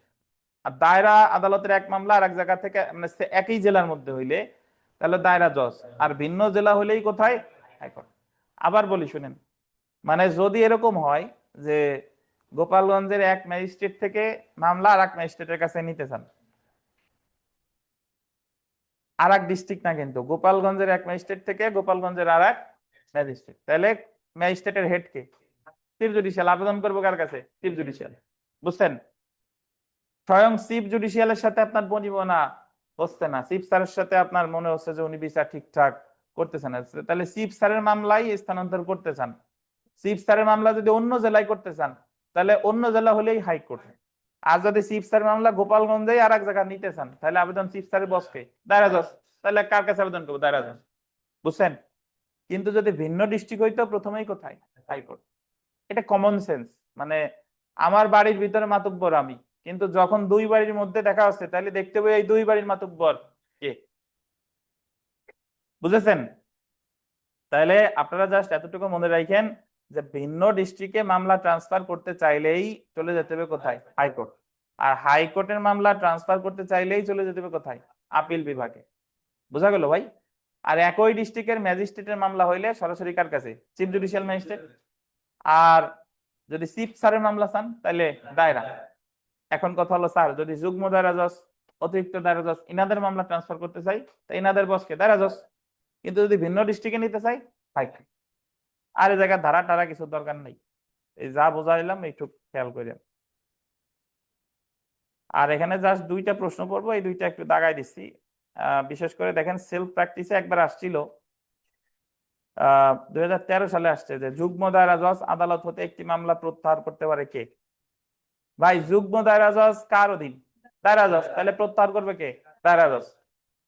Speaker 1: আর দায়রা আদালতের এক মামলা আরেক জায়গা থেকে, মানে একই জেলার মধ্যে হইলে তাহলে দায়রা জজ, আর ভিন্ন জেলা হলেই কোথায়? হাইকোর্ট। আবার বলি শুনেন, মানে যদি এরকম হয় যে গোপালগঞ্জের এক ম্যাজিস্ট্রেট থেকে মামলা আর এক ম্যাজিস্ট্রেটের কাছে নিতে চান, আর এক ডিস্ট্রিক্ট না কিন্তু, গোপালগঞ্জের এক ম্যাজিস্ট্রেট থেকে গোপালগঞ্জের আর এক ম্যাজিস্ট্রেট, তাহলে ম্যাজিস্ট্রেটের হেড কে? Chief judicial. আবেদন করবো কার কাছে? চিফ জুডিশিয়াল, বুঝছেন? স্বয়ং চিফ জুডিশিয়ালের সাথে আপনার বনিব না, হচ্ছে না। চিফ স্যারের সাথে আপনার মনে হচ্ছে যে উনি বিচার ঠিকঠাক করতেছেন না, তাহলে চিফ স্যারের মামলাই স্থানান্তর করতে চান। চিফ স্যারের মামলা যদি অন্য জেলায় করতে চান, তাহলে অন্য জেলা হলেই হাইকোর্ট। আর যদি চিফ স্যারের মামলা গোপালগঞ্জে আর এক জায়গায় নিতে চান, তাহলে আবেদন চিফ স্যারের বসকে, দায়রা জজ। তাহলে কার কাছে আবেদন করবো? দায়রা জজ, বুঝছেন? কিন্তু যদি ভিন্ন ডিস্ট্রিক্ট হইতো, প্রথমেই কোথায়? হাইকোর্ট। এটা কমন সেন্স। মানে আমার বাড়ির ভিতরে মাতুব্বর আমি, কিন্তু যখন দুই বাড়ির মধ্যে দেখা হচ্ছে, তাহলে দেখতে হবে এই দুই বাড়ির মাতুব্বর কে, বুঝেছেন? তাহলে আপনারা জাস্ট এতটুকু মনে রাখেন যে ভিন্ন ডিস্ট্রিক্টে মামলা ট্রান্সফার করতে চাইলেই চলে যেতে হবে কোথায়? হাইকোর্ট। আর হাইকোর্টের মামলা ট্রান্সফার করতে চাইলেই চলে যেতে হবে কোথায়? আপিল বিভাগে। বোঝা গেল ভাই? আর একই ডিস্ট্রিক্টের ম্যাজিস্ট্রেটের মামলা হইলে সরাসরি কার কাছে? Chief judicial magistrate. আর যদি চিফ স্যারের মামলা চান, তাহলে দায়রা। এখন কথা হলো, স্যার যদি যুগ্ম দায়রা জজ, অতিরিক্ত দায়রা জজ, ইনাদের মামলা ট্রান্সফার করতে চাই, তা ইনাদের বসকে? দায়রা জজ। কিন্তু যদি ভিন্ন ডিস্ট্রিক্টে নিতে চাই, হাইকোর্ট। আর এই জায়গায় ধারা টারা কিছু দরকার নেই, এই যা বোঝাইলাম একটু খেয়াল করেন। আর এখানে জাস্ট দুইটা প্রশ্ন পড়বো, এই দুইটা একটু দাগাই দিচ্ছি। বিশেষ করে দেখেন, সেলফ প্র্যাকটিসে একবার আসছিল, 2013 সালে আসছে, যে যুগ্ম দায়রা জজ আদালত হতে একটি মামলা প্রত্যাহার করতে পারে কে? ভাই, যুগ্ম দায়রা জজ কার অধীন? দায়রা জজ। তাহলে প্রত্যাহার করবে কে? দায়রা জজ।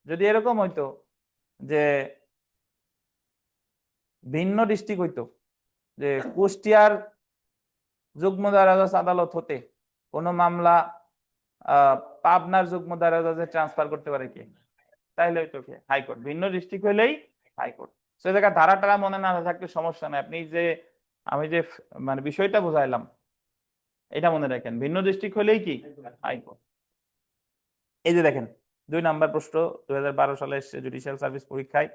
Speaker 1: যদি এরকম হইতো যে ভিন্ন ডিস্ট্রিক্ট হইতো, যে কুষ্টিয়ার যুগ্ম দায়রা জজ আদালত হতে কোনো মামলা পাবনার যুগ্ম দায়রা জজে ট্রান্সফার করতে পারে কি? তাইলে হইতো কি হাইকোর্ট। ভিন্ন ডিস্ট্রিক্ট হইলেই হাইকোর্ট। সেই জায়গায় ধারা টারা মনে না থাকলে সমস্যা নাই, আপনি যে আমি যে মানে বিষয়টা বুঝাইলাম এটা মনে রাখেন, ভিন্ন ডিস্ট্রিক্ট হলেই কি হাইকোর্ট। এই যে দেখেন 2 নম্বর প্রশ্ন 2012 সালে এসেছে জুডিশিয়াল সার্ভিস পরীক্ষায়।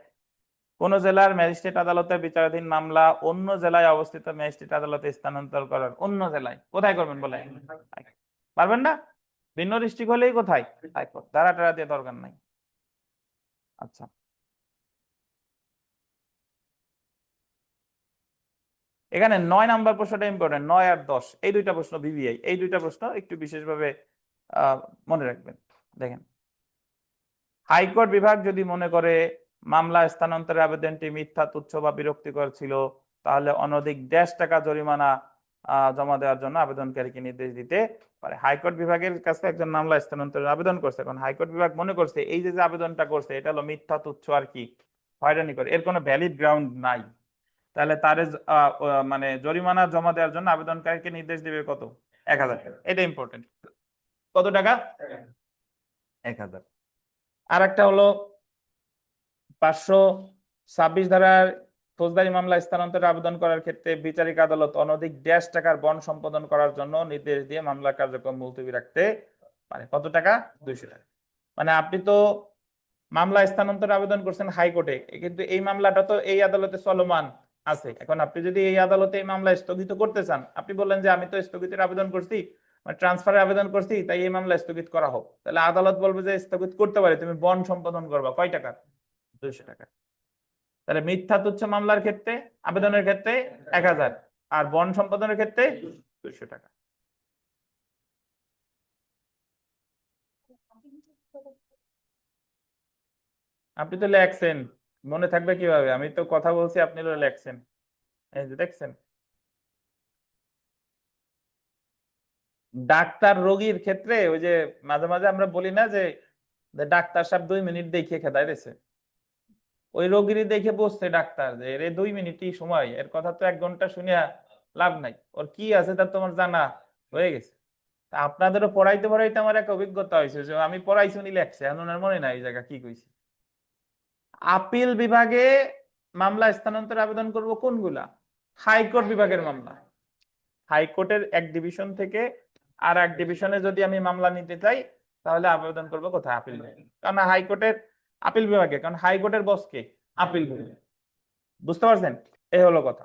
Speaker 1: কোন জেলার ম্যাজিস্ট্রেট আদালতের বিচারাধীন মামলা অন্য জেলায় অবস্থিত ম্যাজিস্ট্রেট আদালতে স্থানান্তর করার, অন্য জেলায় কোথায় করবেন বলে? পারবেন না? ভিন্ন ডিস্ট্রিক্ট হলেই কোথায়? হাইকোর্ট। ধারা টারা দিয়ে দরকার নাই। আচ্ছা, এখানে 9 নাম্বার প্রশ্নটা ইম্পর্টেন্ট, 9 আর 10 এই দুইটা প্রশ্ন বিবিআই, এই দুইটা প্রশ্ন একটু বিশেষভাবে মনে রাখবেন। দেখেন, হাইকোর্ট বিভাগ যদি মনে করে মামলা স্থানান্তরের আবেদনটি মিথ্যা, তুচ্ছ বা বিরক্তিকর ছিল, তাহলে অনধিক 1.5 টাকা জরিমানা জমা দেওয়ার জন্য আবেদনকারীকে নির্দেশ দিতে পারে। হাইকোর্ট বিভাগের কাছে একজন মামলা স্থানান্তরের আবেদন করছে, এখন হাইকোর্ট বিভাগ মনে করছে এই যে আবেদনটা করছে এটা হলো মিথ্যা, তুচ্ছ আর কি হয়রানি করে, এর কোনো ভ্যালিড গ্রাউন্ড নাই, তাহলে তার মানে জরিমানা জমা দেওয়ার জন্য আবেদনকারীকে নির্দেশ দিবে কত? 1000 টাকা। এটা ইম্পর্টেন্ট। কত টাকা? 1000। আর একটা হলো 526 ধারার ফৌজদারি মামলা স্থানান্তরের আবেদন করার ক্ষেত্রে বিচারিক আদালত অনধিক 1.5 টাকার বন্ড সম্পাদন করার জন্য নির্দেশ দিয়ে মামলা কার্যক্রম মুলতবি রাখতে পারে। কত টাকা? 200 টাকা। মানে আপনি তো মামলা স্থানান্তর আবেদন করছেন হাইকোর্টে, কিন্তু এই মামলাটা তো এই আদালতে চলমান আছে। এখন আপনি যদি এই আদালতে এই মামলা স্থগিত করতে চান, আপনি বললেন যে আমি তো স্থগিতের আবেদন করছি, মানে ট্রান্সফারের আবেদন করছি, তাই এই মামলা স্থগিত করা হোক, তাহলে আদালত বলবে যে স্থগিত করতে পারে, তুমি বন্ড সম্পাদন করবা। কয় টাকা? 200 টাকা। তাহলে মিথ্যা তুচ্ছ মামলার ক্ষেত্রে আবেদনের ক্ষেত্রে 1000, আর বন্ড সম্পাদনের ক্ষেত্রে 200 টাকা। আপনি তো লেখছেন, মনে থাকবে কিভাবে? আমি তো কথা বলছি, আপনি তো লেখছেন। এই যে দেখছেন, ডাক্তার রোগীর ক্ষেত্রে ওই যে মাঝে মাঝে আমরা বলি না যে ডাক্তার সাহেব 2 মিনিট দেখে খেদাই দিয়েছে, ওই রোগীরই দেখে বসছে ডাক্তার যে এর 2 মিনিটই সময়, এর কথা তো 1 ঘন্টা শুনিয়া লাভ নাই, ওর কি আছে তার তোমার জানা হয়ে গেছে। তা আপনাদেরও পড়াইতে পড়াইতে আমার একটা অভিজ্ঞতা হয়েছে, যে আমি পড়াইছি উনি লেখছে, এখন ওনার মনে নাই এই জায়গা কি কইছি। আপিল বিভাগে মামলা স্থানান্তর আবেদন করব কোনগুলা? হাইকোর্ট বিভাগের মামলা। হাইকোর্টের এক ডিভিশন থেকে আর এক ডিভিশনে যদি আমি মামলা নিতে চাই, তাহলে আবেদন করব কোথায়? আপিল বিভাগে। কারণ হাইকোর্টের আপিল বিভাগে, কারণ হাইকোর্টের বস কে? আপিল বিভাগ। বুঝতে পারছেন? এই হলো কথা।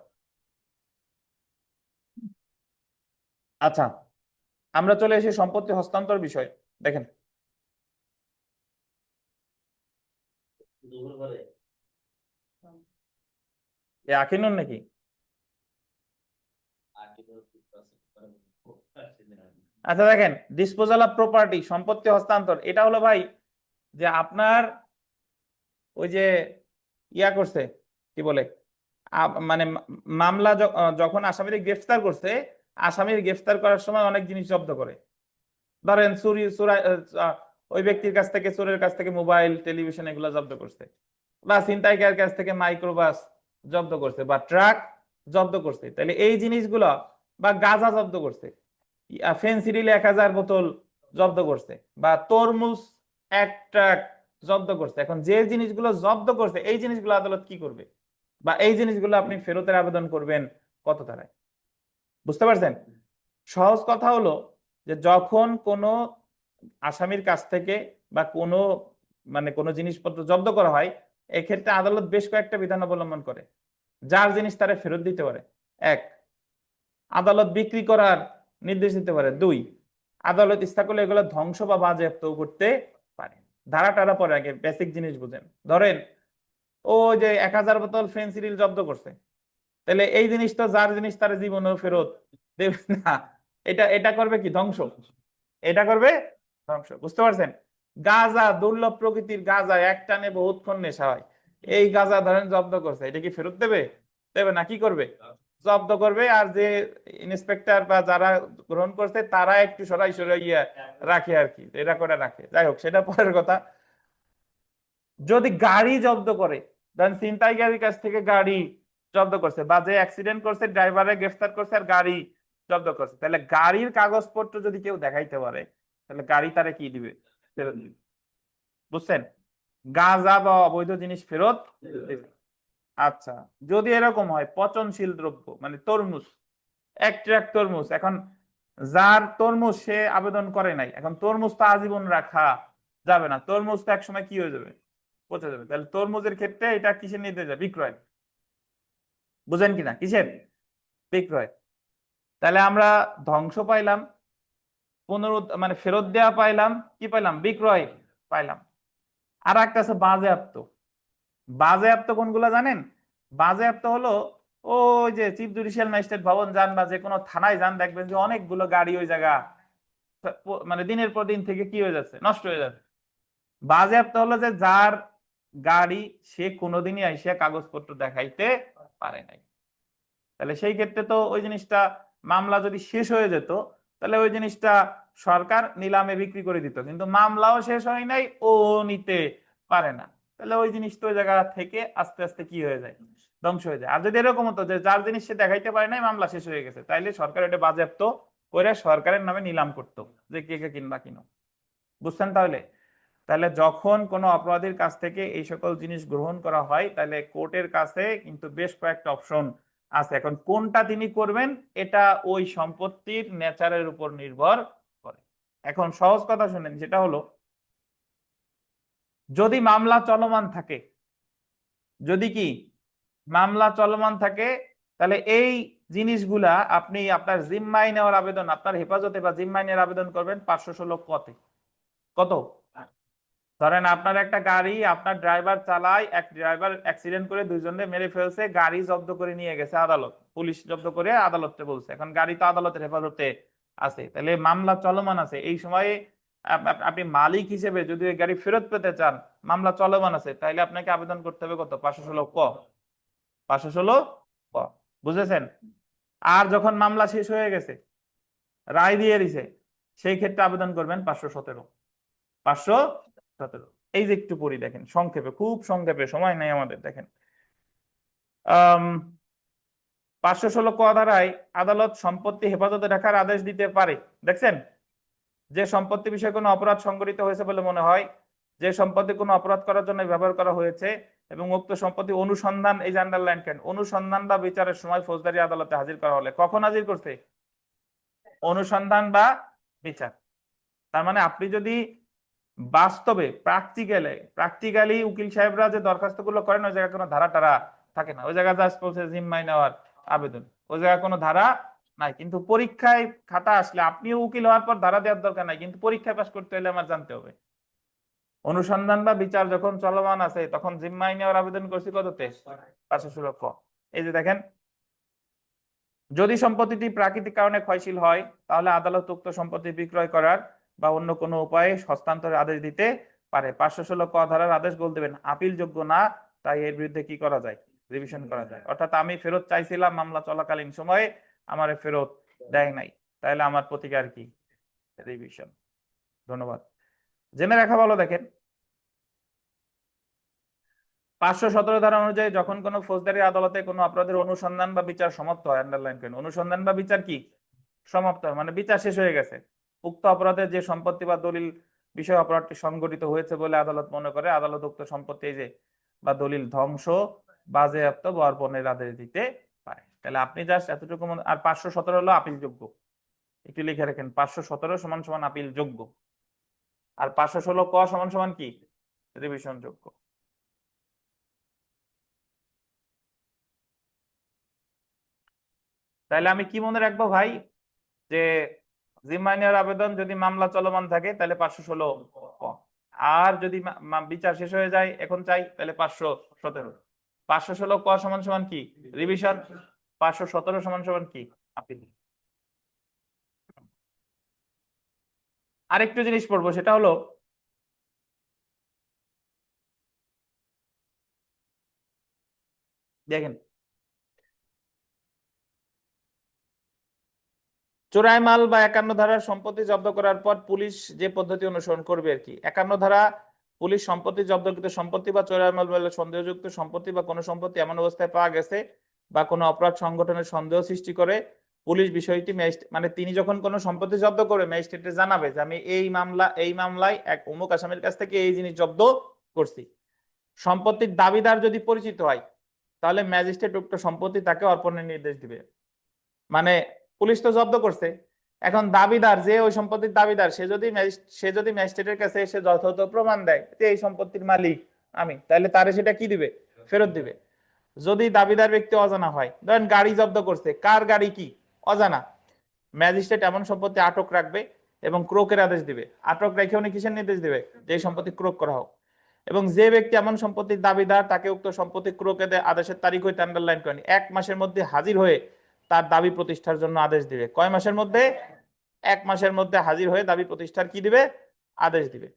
Speaker 1: আচ্ছা, আমরা চলে এসে সম্পত্তি হস্তান্তর বিষয়। দেখেন, এ আকিনুন নাকি? আচ্ছা দেখেন, ডিসপোজাল অফ প্রপার্টি, সম্পত্তি হস্তান্তর, এটা হলো ভাই যে আপনার ওই যে ইয়া করছে, কি বলে, মানে মামলা যখন আসামিদের গ্রেফতার করছে, আসামির গ্রেফতার করার সময় অনেক জিনিস জব্দ করে। ধরেন চুরি চোরা, ওই ব্যক্তির কাছ থেকে, চোরের কাছ থেকে মোবাইল, টেলিভিশন এগুলো জব্দ করছে, বা ছিনতাইকারীর কাছ থেকে মাইক্রোবাস জব্দ করছে, বা ট্রাক জব্দ করছে, তাহলে এই জিনিসগুলো, বা গাঁজা জব্দ করছে, ফেন্সিডিল 1000 বোতল জব্দ করছে, বা তরমুজ 1 ট্রাক জব্দ করছে। এখন যে জিনিসগুলো জব্দ করছে এই জিনিসগুলো আদালত কি করবে, বা এই জিনিসগুলো আপনি ফেরতের আবেদন করবেন কত ধারায়? বুঝতে পারছেন? সহজ কথা হলো যে যখন কোনো আসামির কাছ থেকে বা কোনো মানে কোনো জিনিসপত্র জব্দ করা হয়, এক্ষেত্রে আদালত বেশ কয়েকটা বিধান অবলম্বন করে। যার জিনিস তারা ফেরত দিতে পারে 1, আদালত বিক্রি করার নির্দেশ দিতে পারে 2, আদালত ইচ্ছা করলে এগুলো ধ্বংস বা বাজেয়াপ্ত করতে পারে। ধারা টারা পরে, আগে বেসিক জিনিস বুঝেন। ধরেন ও যে 1000 বোতল ফেন্সিডিল জব্দ করছে, তাহলে এই জিনিস তো যার জিনিস তার জীবনেও ফেরত দেবে না, এটা এটা করবে কি? ধ্বংস। এটা করবে ধ্বংস। বুঝতে পারছেন? গাঁজা, দুর্লভ প্রকৃতির গাঁজা, এক টানে বহুতক্ষণ নেশা হয়, এই গাঁজা ধরেন জব্দ করছে, এটা কি ফেরত দেবে? দেবে না। কি করবে? জব্দ করবে, আর যে ইন্সপেক্টর বা যারা গ্রহণ করছে তারা একটু সরাই সরাই রাখে আর কি, এরা করে রাখে। যাই হোক, সেটা পরের কথা। যদি গাড়ি জব্দ করে, ধরেন ছিনতাইকারীর কাছ থেকে গাড়ি জব্দ করছে, বা যে অ্যাক্সিডেন্ট করছে ড্রাইভারে গ্রেফতার করছে আর গাড়ি জব্দ করছে, তাহলে গাড়ির কাগজপত্র যদি কেউ দেখাইতে পারে তাহলে গাড়ি তারে কি দিবে? ফেরত দিবে। বুঝছেন? গাঁজা বা অবৈধ জিনিস ফেরত দিবে। আচ্ছা, যদি এরকম হয় পচনশীল দ্রব্য মানে তরমুজ, এক ট্রাক তরমুজ, এখন যার তরমুজ সে আবেদন করে নাই, এখন তরমুজ তো আজীবন রাখা যাবে না, তরমুজ তো একসময় কি হয়ে যাবে? পচে যাবে। তাহলে তরমুজের ক্ষেত্রে এটা কিসের নিতে যাবে? বিক্রয়। বুঝেন কিনা? কিসের? বিক্রয়। তাহলে আমরা ধ্বংস পাইলাম, মানে ফেরত দেওয়া পাইলাম, কি পাইলাম? বিক্রয় পাইলাম। আর একটা আছে বাজেয়াপ্ত। বাজেয়াপ্ত কোনগুলা জানেন? বাজেয়াপ্ত হলো ওই যে চিফ জুডিশিয়াল ম্যাজিস্ট্রেট ভবন যান বা যে কোনো থানায় যান, দেখবেন যে অনেকগুলো গাড়ি ওই জায়গা মানে দিনের পর দিন থেকে কি হয়ে যাচ্ছে? নষ্ট হয়ে যাচ্ছে। বাজেয়াপ্ত হলো যে যার গাড়ি সে কোনোদিনই আইসা কাগজপত্র দেখাইতে পারে নাই। তাহলে সেই ক্ষেত্রে তো ওই জিনিসটা, মামলা যদি শেষ হয়ে যেত তাহলে ওই জিনিসটা সরকার নিলামে বিক্রি করে দিত, কিন্তু মামলাও শেষ হয় নাই, ও নিতে পারে না, তাহলে ওই জিনিস তো ওই জায়গা থেকে আস্তে আস্তে কি হয়ে যায়? ধ্বংস হয়ে যায়। আর যদি এরকম হতো যে যার জিনিস সে দেখাইতে পারে নাই, মামলা শেষ হয়ে গেছে, তাইলে সরকার এটা বাজেয়াপ্ত করে সরকারের নামে নিলাম করতো যে কে কে কিনবা কিনো। বুঝছেন? তাহলে তাহলে যখন কোনো অপরাধীর কাছ থেকে এই সকল জিনিস গ্রহণ করা হয় তাহলে কোর্টের কাছে কিন্তু বেশ কয়েকটা অপশন আছে। এখন কোনটা তিনি করবেন এটা ওই সম্পত্তির নেচারের উপর নির্ভর করে। এখন সহজ কথা শুনেন, যেটা হলো যদি মামলা চলমান থাকে, যদি কি মামলা চলমান থাকে, তাহলে এই জিনিসগুলা আপনি আপনার জিম্মায় নেওয়ার আবেদন, আপনার হেফাজতে বা জিম্মায় নেওয়ার আবেদন করবেন 516 কতে। কত? ধরেন আপনার একটা গাড়ি, আপনার ড্রাইভার চালায়, এক ড্রাইভার অ্যাক্সিডেন্ট করে দুইজনে মেরে ফেলছে, গাড়ি জব্দ করে নিয়ে গেছে আদালত, পুলিশ জব্দ করে আদালতে বলছে, এখন গাড়ি তো আদালতের হেফাজতে আছে, তাহলে মামলা চলমান আছে, এই সময়ে আপনি মালিক হিসেবে যদি ওই গাড়ি ফেরত পেতে চান, মামলা চলমান আছে, তাহলে আপনাকে আবেদন করতে হবে কত? 516 ক। 516 ক। বুঝেছেন? আর যখন মামলা শেষ হয়ে গেছে, রায় দিয়ে দিছে, সেই ক্ষেত্রে আবেদন করবেন 517। 517। এই যে একটু পড়ি দেখেন সংক্ষেপে, খুব সংক্ষেপে, সময় নাই আমাদের। দেখেন 516 ক ধারায় আদালত সম্পত্তি হেফাজতে রাখার আদেশ দিতে পারে। দেখছেন? যে সম্পত্তি বিষয়ে কোনো অপরাধ সংঘটিত হয়েছে বলে মনে হয়, যে সম্পত্তি কোনো অপরাধ করার জন্য ব্যবহার করা হয়েছে এবং উক্ত সম্পত্তি অনুসন্ধান, এই যে আন্ডারলাইন কেন, অনুসন্ধান বা বিচারের সময় ফৌজদারি আদালতে হাজির করা হলে, কখন হাজির করছে? অনুসন্ধান বা বিচার। তার মানে আপনি যদি বাস্তবে প্র্যাকটিক্যালি উকিল সাহেবরা যে দরখাস্তগুলো করেন ওই জায়গায় কোনো ধারা টারা থাকে না, ওই জায়গায় জাস্ট বলছে জিম্মায় নেওয়ার আবেদন, ওই জায়গায় কোনো ধারা নাই। কিন্তু পরীক্ষায় খাতা আসলে আপনিও উকিল হওয়ার পর ধারা দেওয়ার দরকার নাই, কিন্তু পরীক্ষায় পাস করতে হলে আমার জানতে হবে অনুসন্ধান বা বিচার যখন চলমান আছে তখন জিম্মায় নেওয়ার আবেদন করছি কততে? 516 ক। এই যে দেখেন, যদি সম্পত্তিটি প্রাকৃতিক কারণে ক্ষয়শীল হয় তাহলে আদালত উক্ত সম্পত্তি বিক্রয় করার বা অন্য কোনো উপায়ে হস্তান্তরের আদেশ দিতে পারে। 516 ক ধারার আদেশ বল দেবেন আপিল যোগ্য না, তাই এর বিরুদ্ধে কি করা যায়? রিভিশন করা যায়। অর্থাৎ আমি ফেরত চাইছিলাম মামলা চলাকালীন সময়ে, আমার ফেরত দেয় নাই, তাহলে আমার প্রতিকার কি? রিভিশন। ধন্যবাদ। জেনে রাখা ভালো। দেখেন 517 ধারা অনুযায়ী যখন কোনো ফৌজদারি আদালতে কোনো অপরাধের অনুসন্ধান বা বিচার সমাপ্ত হয়, আন্ডারলাইন করেন, অনুসন্ধান বা বিচার কি সমাপ্ত হয় মানে বিচার শেষ হয়ে গেছে, উক্ত অপরাধের যে সম্পত্তি বা দলিল বিষয় অপরাধটি সংঘটিত হয়েছে বলে আদালত মনে করে, আদালত উক্ত সম্পত্তি যে বা দলিল ধ্বংস, বাজেয়াপ্ত বা অর্পণের আদেশ দিতে পারে। তাহলে আপনি জাস্ট এতটুকু আর 517 হলো আপিল যোগ্য, একটু লিখে রাখেন 517 সমান সমান আপিল যোগ্য, আর 516 ক সমান সমান কি? রিভিশন যোগ্য। তাহলে আমি কি মনে রাখবো ভাই, যে জিম্মায় নেওয়ার আবেদন যদি মামলা চলমান থাকে তাহলে 516 ক, আর যদি বিচার শেষ হয়ে যায় এখন চাই তাহলে 517। 516 ক সমান সমান কি? রিভিশন। 517 সমান সমান কি? আপিল। আরেকটু জিনিস পড়বো, সেটা হলো দেখেন চোরাই মাল বা 51 ধারার সম্পত্তি জব্দ করার পর পুলিশ যে পদ্ধতি অনুসরণ করবে আর কি। 51 ধারা পুলিশ সম্পত্তি জব্দকৃত সম্পত্তি বা চোরাই মাল বলে সন্দেহযুক্ত সম্পত্তি বা কোনো সম্পত্তি এমন অবস্থায় পাওয়া গেছে বা কোনো অপরাধ সংগঠনের সন্দেহ সৃষ্টি করে, পুলিশ বিষয়টি মানে তিনি যখন কোনো সম্পত্তি জব্দ করবে ম্যাজিস্ট্রেটে জানাবে যে আমি এই মামলায় এক অমুক আসামির কাছ থেকে এই জিনিস জব্দ করছি। সম্পত্তির দাবিদার যদি পরিচিত হয় তাহলে ম্যাজিস্ট্রেট উক্ত সম্পত্তি তাকে অর্পণের নির্দেশ দিবে। মানে পুলিশ তো জব্দ করছে, এখন দাবিদার যে ওই সম্পত্তির দাবিদার সে যদি ম্যাজিস্ট্রেটের কাছে এসে যথাযথ প্রমাণ দেয় যে এই সম্পত্তির মালিক আমি, তাহলে তারে সেটা কি দিবে? ফেরত দিবে। যদি দাবিদার ব্যক্তি অজানা হয়, ধরেন গাড়ি জব্দ করছে, কার গাড়ি কি অজানা, ম্যাজিস্ট্রেট এমন সম্পত্তি আটক রাখবে এবং ক্রোকের আদেশ দিবে। আটক রেখে উনি কিসের নির্দেশ দিবে? যে সম্পত্তি ক্রোক করা হোক। এবং যে ব্যক্তি এমন সম্পত্তির দাবিদার তাকে উক্ত সম্পত্তি ক্রোকের আদেশের তারিখ হইতে আন্ডারলাইন করেন 1 মাসের মধ্যে হাজির হয়ে তার দাবি প্রতিষ্ঠার জন্য আদেশ দিবে। কয় মাসের মধ্যে? 1 মাসের মধ্যে হাজির হয়ে দাবি প্রতিষ্ঠার কি দিবে? আদেশ দিবে।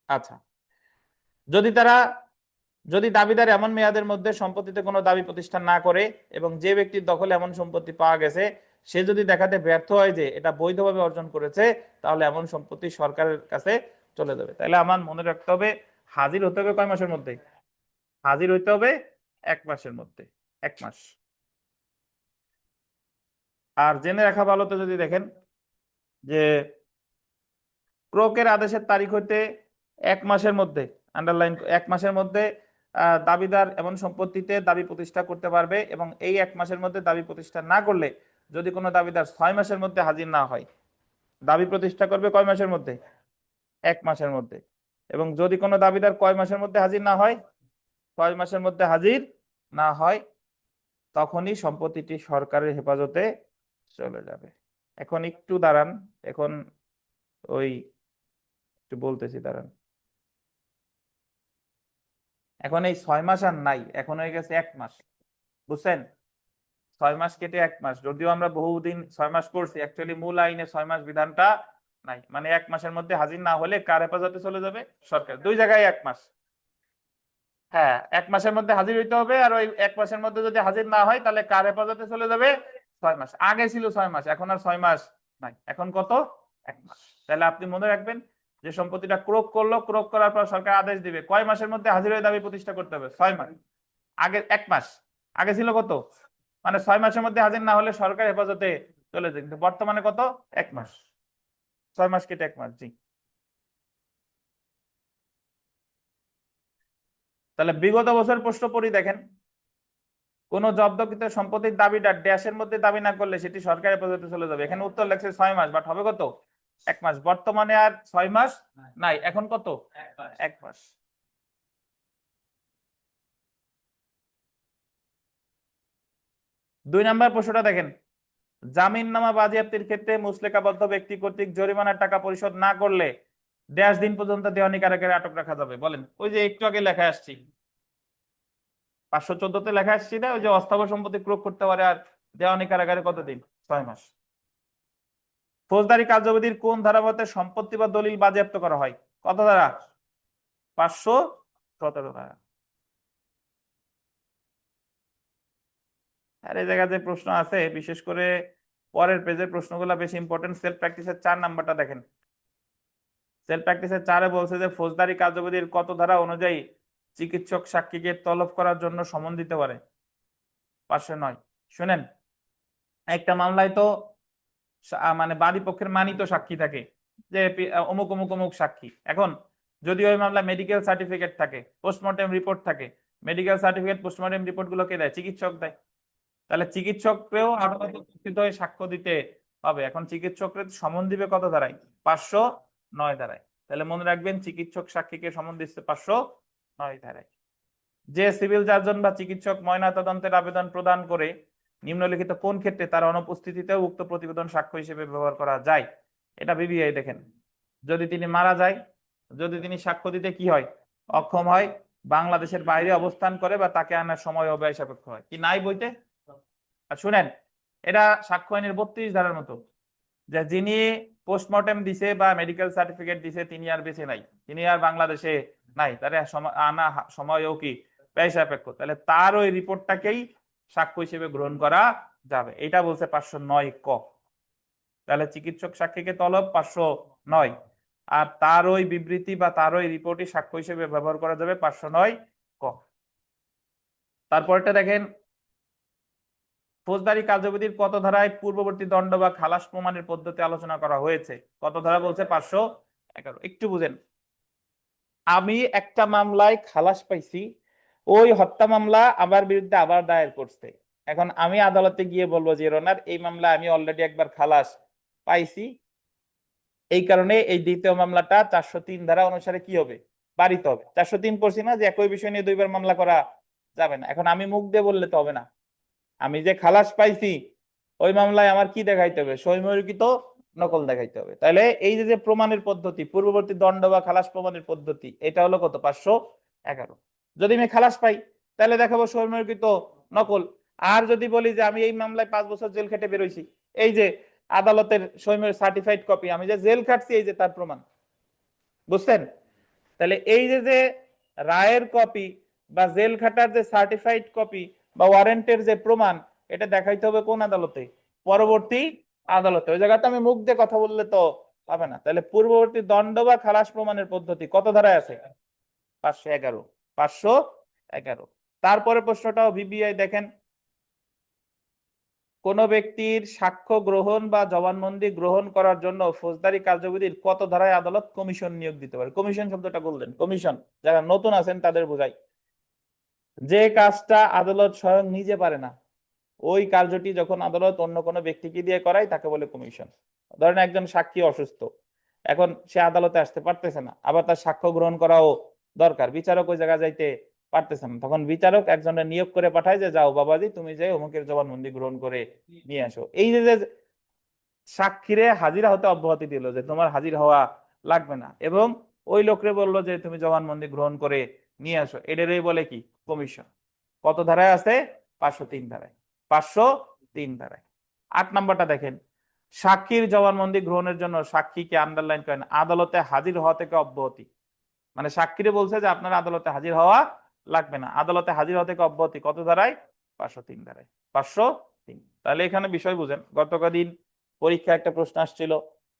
Speaker 1: আচ্ছা, যদি দাবিদার এমন মেয়াদের মধ্যে সম্পত্তিতে কোনো দাবি প্রতিষ্ঠান না করে এবং যে ব্যক্তির দখলে এমন সম্পত্তি পাওয়া গেছে সে যদি দেখাতে ব্যর্থ হয় যে এটা বৈধভাবে অর্জন করেছে, তাহলে এমন সম্পত্তি সরকারের কাছে চলে যাবে। তাহলে আমার মনে রাখতে হবে হাজির হতে হবে কয় মাসের মধ্যে? হাজির হইতে হবে 1 মাসের মধ্যে। 1 মাস। আর জেনে রাখা ভালো তো, যদি দেখেন যে ক্রোকের আদেশের তারিখ হইতে 1 মাসের মধ্যে, আন্ডারলাইন 1 মাসের মধ্যে দাবিদার এমন সম্পত্তিতে দাবি প্রতিষ্ঠা করতে পারবে এবং এই 1 মাসের মধ্যে দাবি প্রতিষ্ঠা না করলে যদি কোনো দাবিদার 6 মাসের মধ্যে হাজির না হয়, দাবি প্রতিষ্ঠা করবে কয় মাসের মধ্যে? 1 মাসের মধ্যে। এবং যদি কোনো দাবিদার কয় মাসের মধ্যে হাজির না হয়? 6 মাসের মধ্যে হাজির না হয়, তখনই সম্পত্তিটি সরকারের হেফাজতে চলে যাবে। এখন একটু দাঁড়ান, এখন ওই একটু বলতেছি, দাঁড়ান। এখন এই 6 মাস আর নাই, এখন হয়ে গেছে 1 মাস। বুঝছেন? 6 মাস কেটে 1 মাস, যদিও আমরা বহুদিন 6 মাস করছি, অ্যাকচুয়ালি মূল আইনে 6 মাস বিধানটা নাই। মানে 1 মাসের মধ্যে হাজির না হলে কার হেফাজতে চলে যাবে? সরকার। দুই জায়গায় 1 মাস। হ্যাঁ, 1 মাসের মধ্যে হাজির হইতে হবে, আর ওই 1 মাসের মধ্যে যদি হাজির না হয় তাহলে কার হেফাজতে চলে যাবে? 6 মাস। আগে ছিল 6 মাস, এখন আর 6 মাস নাই, এখন কত? 1 মাস। তাহলে আপনি মনে রাখবেন যে সম্পত্তিটা ক্রোক করলো, ক্রোক করার পর সরকার আদেশ দিবে, কয় মাসের মধ্যে হাজির হয়ে দাবি প্রতিষ্ঠা করতে হবে? 6 মাস। আগে 1 মাস, আগে ছিল কত? মানে 6 মাসের মধ্যে হাজির না হলে সরকার হেফাজতে চলে যায়, কিন্তু বর্তমানে কত? 1 মাস। 6 মাস কেটে 1 মাস। জি। তাহলে বিগত বছর প্রশ্ন পড়ি, দেখেন কোন জব্দকৃত সম্পত্তির দাবিটা ড্যাশের মধ্যে দাবি না করলে সেটি সরকারের হেফাজতে চলে যাবে। এখানে উত্তর লেখছে 6 মাস, বাট হবে কত? 1 মাস। বর্তমানে আর 6 মাস নাই, এখন কত? 1 মাস। 2 নম্বর প্রশ্নটা দেখেন, জামিননামা বাজেয়াপ্তির ক্ষেত্রে মুচলেকাবদ্ধ ব্যক্তি কর্তৃক জরিমানার টাকা পরিশোধ না করলে ড্যাশ দিন পর্যন্ত দেওয়ানি কারাগারে আটক রাখা যাবে। বলেন, ওই যে একটু আগে লেখা আসছি 514-তে লেখা আসছি না, ওই যে অস্থাবর সম্পত্তি ক্রোক করতে পারে আর দেওয়ানি কারাগারে কতদিন? 6 মাস। ফৌজদারি কার্যবিধির কোন ধারা মতে সম্পত্তি বা দলিল বাজেয়াপ্ত করা হয়? কত ধারা? 517 ধারা। আর এই জায়গায় যে প্রশ্ন আছে, বিশেষ করে পরের পেজের প্রশ্নগুলো বেশি ইম্পর্টেন্ট। সেলফ প্র্যাকটিসের 4 নাম্বারটা দেখেন। সেলফ প্র্যাকটিসের 4-এ বলছে যে ফৌজদারি কার্যবিধির কত ধারা অনুযায়ী চিকিৎসক সাক্ষীকে তলব করার জন্য সমন দিতে পারে? 509। শুনেন, একটা মামলায় তো মানে বাদী পক্ষের মানিত সাক্ষী থাকে, যে অমুক অমুক অমুক সাক্ষী। এখন যদি ওই মামলায় মেডিকেল সার্টিফিকেট থাকে, পোস্টমর্টেম রিপোর্ট থাকে, মেডিকেল সার্টিফিকেট পোস্টমর্টেম রিপোর্ট গুলো কে দেয়? চিকিৎসক দেয়। তাহলে চিকিৎসককেও আদালতে উপস্থিত হয়ে সাক্ষ্য দিতে হবে। এখন চিকিৎসককে সমন দিবে কত ধারায়? 509 ধারায়। তাহলে মনে রাখবেন চিকিৎসক সাক্ষীকে সমন দিচ্ছে 509 ধারায়। যে সিভিল সার্জন বা চিকিৎসক ময়নাতদন্তের আবেদন প্রদান করে নিম্নলিখিত কোন ক্ষেত্রে তার অনুপস্থিতিতেও উক্ত প্রতিবেদন সাক্ষ্য হিসেবে ব্যবহার করা যায়? এটা বিবিআই। দেখেন, যদি তিনি মারা যায়, যদি তিনি সাক্ষ্য দিতে কি হয়? অক্ষম হয়, বাংলাদেশের বাইরে অবস্থান করে, বা তাকে আনার সময় ও ব্যয় সাপেক্ষ হয়। কি নাই বইতে? আর শুনেন, এটা সাক্ষ্য আইনের 32 ধারার মতো, যে যিনি পোস্টমর্টেম দিছে বা মেডিকেল সার্টিফিকেট দিছে তিনি আর বেঁচে নাই, তিনি আর বাংলাদেশে নাই, তার আনা সময়ও কি ব্যয় সাপেক্ষ, তাহলে তার ওই রিপোর্টটাকেই সাক্ষ্য হিসেবে গ্রহণ করা যাবে। এটা বলছে 509 ক। তাহলে চিকিৎসক সাক্ষীকে তলব 509, আর তার ওই বিবৃতি বা তার ওই রিপোর্টই সাক্ষ্য হিসেবে ব্যবহার করা যাবে 509 ক। তারপরটা দেখেন, ফৌজদারি কার্যবিধির কত ধারায় পূর্ববর্তী দণ্ড বা খালাস প্রমাণের পদ্ধতি আলোচনা করা হয়েছে? কত ধারা বলছে? 511। একটু বুঝেন, আমি একটা মামলায় খালাস পাইছি, ওই হত্যা মামলা আমার বিরুদ্ধে আবার দায়ের করছে। এখন আমি আদালতে গিয়ে বলবো যে রোনার, এই মামলা আমি অলরেডি একবার খালাস পাইছি, এই কারণে এই দ্বিতীয় মামলাটা 403 ধারা অনুসারে কি হবে? বাড়িতে হবে। 403 পড়ছি না যে একই বিষয় নিয়ে দুইবার মামলা করা যাবে না। এখন আমি মুখ দিয়ে বললে তো হবে না, আমি যে খালাস পাইছি ওই মামলায় আমার কি দেখাইতে হবে? সহিমৌখিত নকল দেখাইতে হবে। তাহলে এই যে প্রমাণের পদ্ধতি, পূর্ববর্তী দণ্ড বা খালাস প্রমাণের পদ্ধতি, এটা হলো কত? 511। যদি আমি খালাস পাই তাহলে দেখাবো সহিমৌখিত নকল। আর যদি বলি যে আমি এই মামলায় 5 বছর জেল খেটে বেরোইছি, এই যে আদালতের সহিমৌখিক সার্টিফাইড কপি, আমি যে জেল খাটছি এই যে তার প্রমাণ। বুঝছেন? তাহলে এই যে রায়ের কপি বা জেল খাটার যে সার্টিফাইড কপি বা ওয়ারেন্টের যে প্রমাণ, এটা দেখাইতে হবে কোন আদালতে? পরবর্তী আদালতে। ওই জায়গাতে আমি মুখ দিয়ে কথা বললে তো হবে না। তাহলে পূর্ববর্তী দণ্ড বা খালাস প্রমাণের পদ্ধতি কত ধারায় আছে? 511। 511। তারপরে প্রশ্নটাও ভিবিআই দেখেন, কোন ব্যক্তির সাক্ষ্য গ্রহণ বা জবানবন্দি গ্রহণ করার জন্য ফৌজদারি কার্যবিধির কত ধারায় আদালত কমিশন নিয়োগ দিতে পারে? কমিশন শব্দটা বললেন, কমিশন যারা নতুন আছেন তাদের বোঝাই। যে কাজটা আদালত স্বয়ং নিজে পারে না, ওই কার্যটি যখন আদালত অন্য কোনো ব্যক্তিকে দিয়ে করায় তাকে বলে কমিশন। ধরেন একজন সাক্ষী অসুস্থ, এখন সে আদালতে আসতে পারতেছে না, আবার তার সাক্ষ্য গ্রহণ করাও দরকার, বিচারক ওই জায়গায় যাইতে পারতেছে না, তখন বিচারক একজনের নিয়োগ করে পাঠায় যে যাও বাবাজি তুমি যে অমুকের জবানবন্দি গ্রহণ করে নিয়ে আসো। এই যে সাক্ষীরে হাজিরা হতে অব্যাহতি দিল যে তোমার হাজির হওয়া লাগবে না, এবং ওই লোকরে বললো যে তুমি জবানবন্দি গ্রহণ করে নিয়ে আসো, এটারই বলে কি? কমিশন। কত ধারায় আছে? 503 ধারায়। 503 ধারায়। 8 নাম্বারটা দেখেন, সাক্ষীর জবানবন্দি গ্রহণের জন্য সাক্ষীকে আন্ডারলাইন করেন আদালতে হাজির হওয়া থেকে অব্যাহতি। মানে সাক্ষীরে বলছে যে আপনার আদালতে হাজির হওয়া লাগবে না, আদালতে হাজির হওয়া থেকে অব্যাহতি। কত ধারায়? 503 ধারায়। 503। তাহলে এখানে বিষয় বুঝেন, গতকাদিন পরীক্ষা একটা প্রশ্ন আসছিল,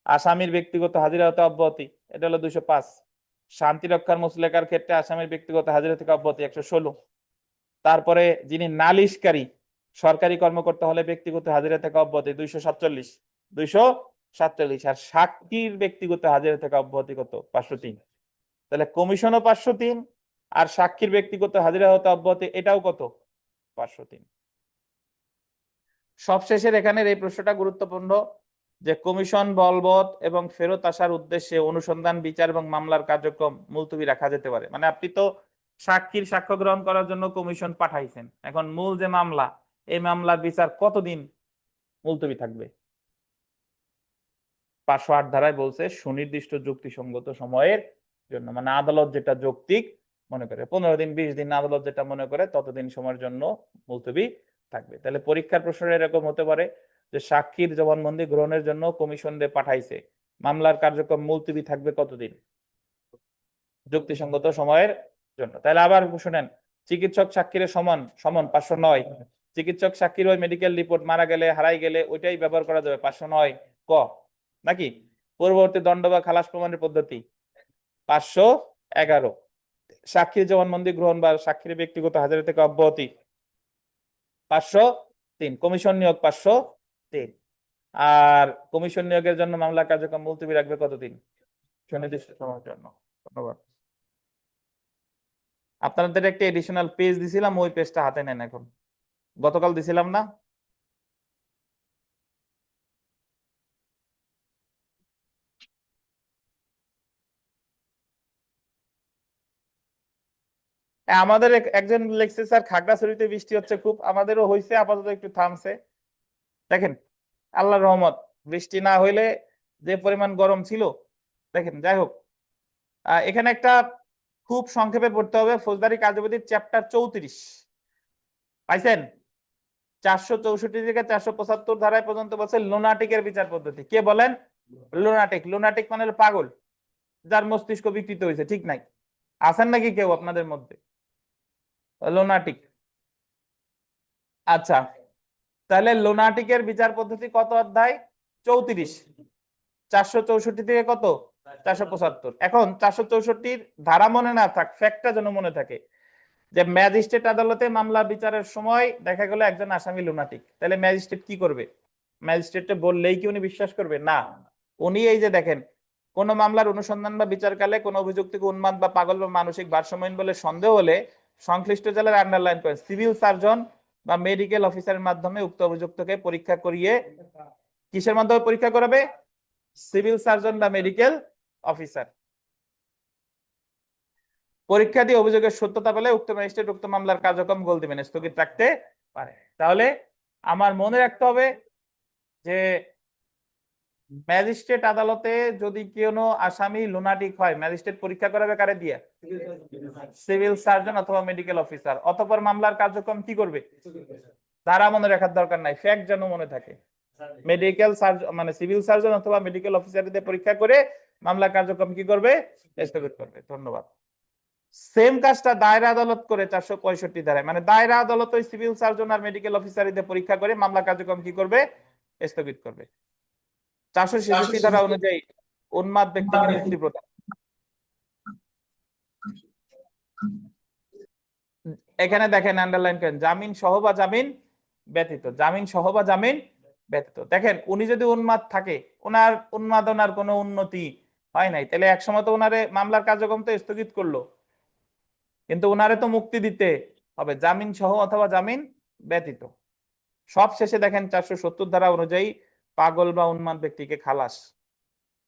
Speaker 1: আসামির ব্যক্তিগত হাজিরা হতে অব্যাহতি, এটা হলো 205। শান্তি রক্ষার মুসলেকার ক্ষেত্রে আসামির ব্যক্তিগত হাজিরা থেকে অব্যাহতি 116। তারপরে যিনি নালিশকারী সরকারি কর্মকর্তা হলে ব্যক্তিগত হাজিরা থেকে অব্যাহতি 247। 247। আর সাক্ষীর ব্যক্তিগত হাজিরা থেকে অব্যাহতি কত? 503। তাহলে কমিশনও 503, আর সাক্ষীর ব্যক্তিগত হাজিরা হতে অব্যাহতি এটাও কত? 503। সবশেষের এখানের এই প্রশ্নটা গুরুত্বপূর্ণ, যে কমিশন বলবৎ এবং ফেরত আসার উদ্দেশ্যে অনুসন্ধান, বিচার এবং মামলার কার্যক্রম মুলতবি রাখা যেতে পারে। মানে আপনি তো সাক্ষীর সাক্ষ্য গ্রহণ করার জন্য কমিশন পাঠাইছেন, এখন মূল যে মামলা, এই মামলার বিচার কতদিন মুলতবি থাকবে? 508 ধারায় বলছে সুনির্দিষ্ট যুক্তিসঙ্গত সময়ের জন্য, মানে আদালত যেটা যৌক্তিক মনে করে, 15 দিন 20 দিন, আদালত যেটা মনে করে ততদিন সময়ের জন্য মুলতবি থাকবে। তাহলে পরীক্ষার প্রশ্ন এরকম হতে পারে যে সাক্ষীর জবানবন্দি গ্রহণের জন্য কমিশন রে পাঠাইছে, মামলার কার্যক্রম মুলতবি থাকবে কতদিন? যুক্তিসঙ্গত সময়ের জন্য। তাহলে আবার শুনেন, চিকিৎসক সাক্ষীর সমান সমান 509। চিকিৎসক সাক্ষীর ওই মেডিকেল রিপোর্ট মারা গেলে, হারাই গেলে ওইটাই ব্যবহার করা যাবে 509 ক, নাকি? পূর্ববর্তী দণ্ড বা খালাস প্রমাণের পদ্ধতি 511। সাক্ষীর জবানবন্দি গ্রহণ বা সাক্ষীর ব্যক্তিগত হাজিরা থেকে অব্যাহতি 503। কমিশন নিয়োগ 503। আর কমিশন নিয়োগের জন্য মামলা কার্যক্রম মুলতবি রাখবে কতদিন? সুনির্দিষ্ট সময়ের জন্য। ধন্যবাদ। আপনাদের একটা এডিশনাল পেজ দিছিলাম, ওই পেজটা হাতে নেন এখন, গতকাল দিছিলাম না? আমাদের একজন লিখছে স্যার খাগড়াছড়িতে বৃষ্টি হচ্ছে খুব, আমাদেরও হয়েছে, আপাতত একটু থামছে। দেখেন আল্লাহর রহমত, বৃষ্টি না হইলে যে পরিমাণ গরম ছিল দেখেন। যাই হোক, এখানে একটা খুব সংক্ষেপে পড়তে হবে, ফৌজদারি কার্যবিধির চ্যাপ্টার 34 পাইছেন? 464 থেকে 475 ধারায় পর্যন্ত বলছে লুনাটিকের বিচার পদ্ধতি। কে বলেন? লুনাটিক। লুনাটিক মানে পাগল, যার মস্তিষ্ক বিকৃত হয়েছে, ঠিক নাই? আছেন নাকি কেউ আপনাদের মধ্যে লুনাটিক? আচ্ছা, তাহলে লুনাটিকের বিচার পদ্ধতি কত অধ্যায়? 34। 464 থেকে কত? 475। এখন 464 ধারা মনে না থাক, ফ্যাক্টটা যেন মনে থাকে। যে ম্যাজিস্ট্রেট আদালতে মামলা বিচারের সময় দেখা গেল একজন আসামি লুনাটিক, তাহলে ম্যাজিস্ট্রেট কি করবে? ম্যাজিস্ট্রেটে বললেই কি উনি বিশ্বাস করবে? না, উনি এই যে দেখেন, কোন মামলার অনুসন্ধান বা বিচারকালে কোন অভিযুক্তকে উন্মাদ বা পাগল বা মানসিক ভারসাম্যহীন বলে সন্দেহ হলে সংশ্লিষ্ট জেলার আন্ডারলাইন করেন সিভিল সার্জন বা মেডিকেল অফিসারের মাধ্যমে উক্ত অভিযুক্তকে পরীক্ষা করিয়ে, কিসের মাধ্যমে পরীক্ষা করাবে? সিভিল সার্জন বা মেডিকেল অফিসার পরীক্ষা দিয়ে অভিযোগের সত্যতা পেলে উক্ত ম্যাজিস্ট্রেট উক্ত মামলার কার্যক্রম গোল দিবেন, স্থগিত রাখতে পারে। তাহলে আমার মনে রাখতে হবে যে ম্যাজিস্ট্রেট আদালতে যদি কোনো আসামি লুনাটিক হয়, ম্যাজিস্ট্রেট পরীক্ষা করাবে কারে দিয়ে? সিভিল সার্জন অথবা মেডিকেল অফিসার। অতঃপর মামলার কার্যক্রম কি করবে? ধারা মনে রাখার দরকার নাই, ফ্যাক্ট যেন মনে থাকে। মেডিকেল সার্জন মানে সিভিল সার্জন অথবা মেডিকেল অফিসারদের পরীক্ষা করে মামলা কার্যক্রম কি করবে? স্থগিত করবে। ধন্যবাদ। সেম কাজটা দায়রা আদালত করে 465 ধারায়, মানে দায়রা আদালত ওই সিভিল সার্জন আর মেডিকেল অফিসারদের পরীক্ষা করে মামলা কার্যক্রম কি করবে? স্থগিত করবে। 466 ধারা অনুযায়ী উন্মাদ ব্যক্তিকে মুক্তি প্রদান। এখানে দেখেন আন্ডারলাইন করেন, জামিন সহ বা জামিন ব্যতীত, জামিন সহ বা জামিন ব্যতীত। দেখেন উনি যদি উন্মাদ থাকে, ওনার উন্মাদনার কোনো উন্নতি হয় নাই, তাহলে একসময় তো ওনারে মামলার কার্যক্রম তো স্থগিত করলো, কিন্তু ওনারে তো মুক্তি দিতে হবে, জামিন সহ অথবা জামিন ব্যতীত। সব শেষে দেখেন 470 ধারা অনুযায়ী পাগল বা উন্মাদ ব্যক্তিকে খালাস।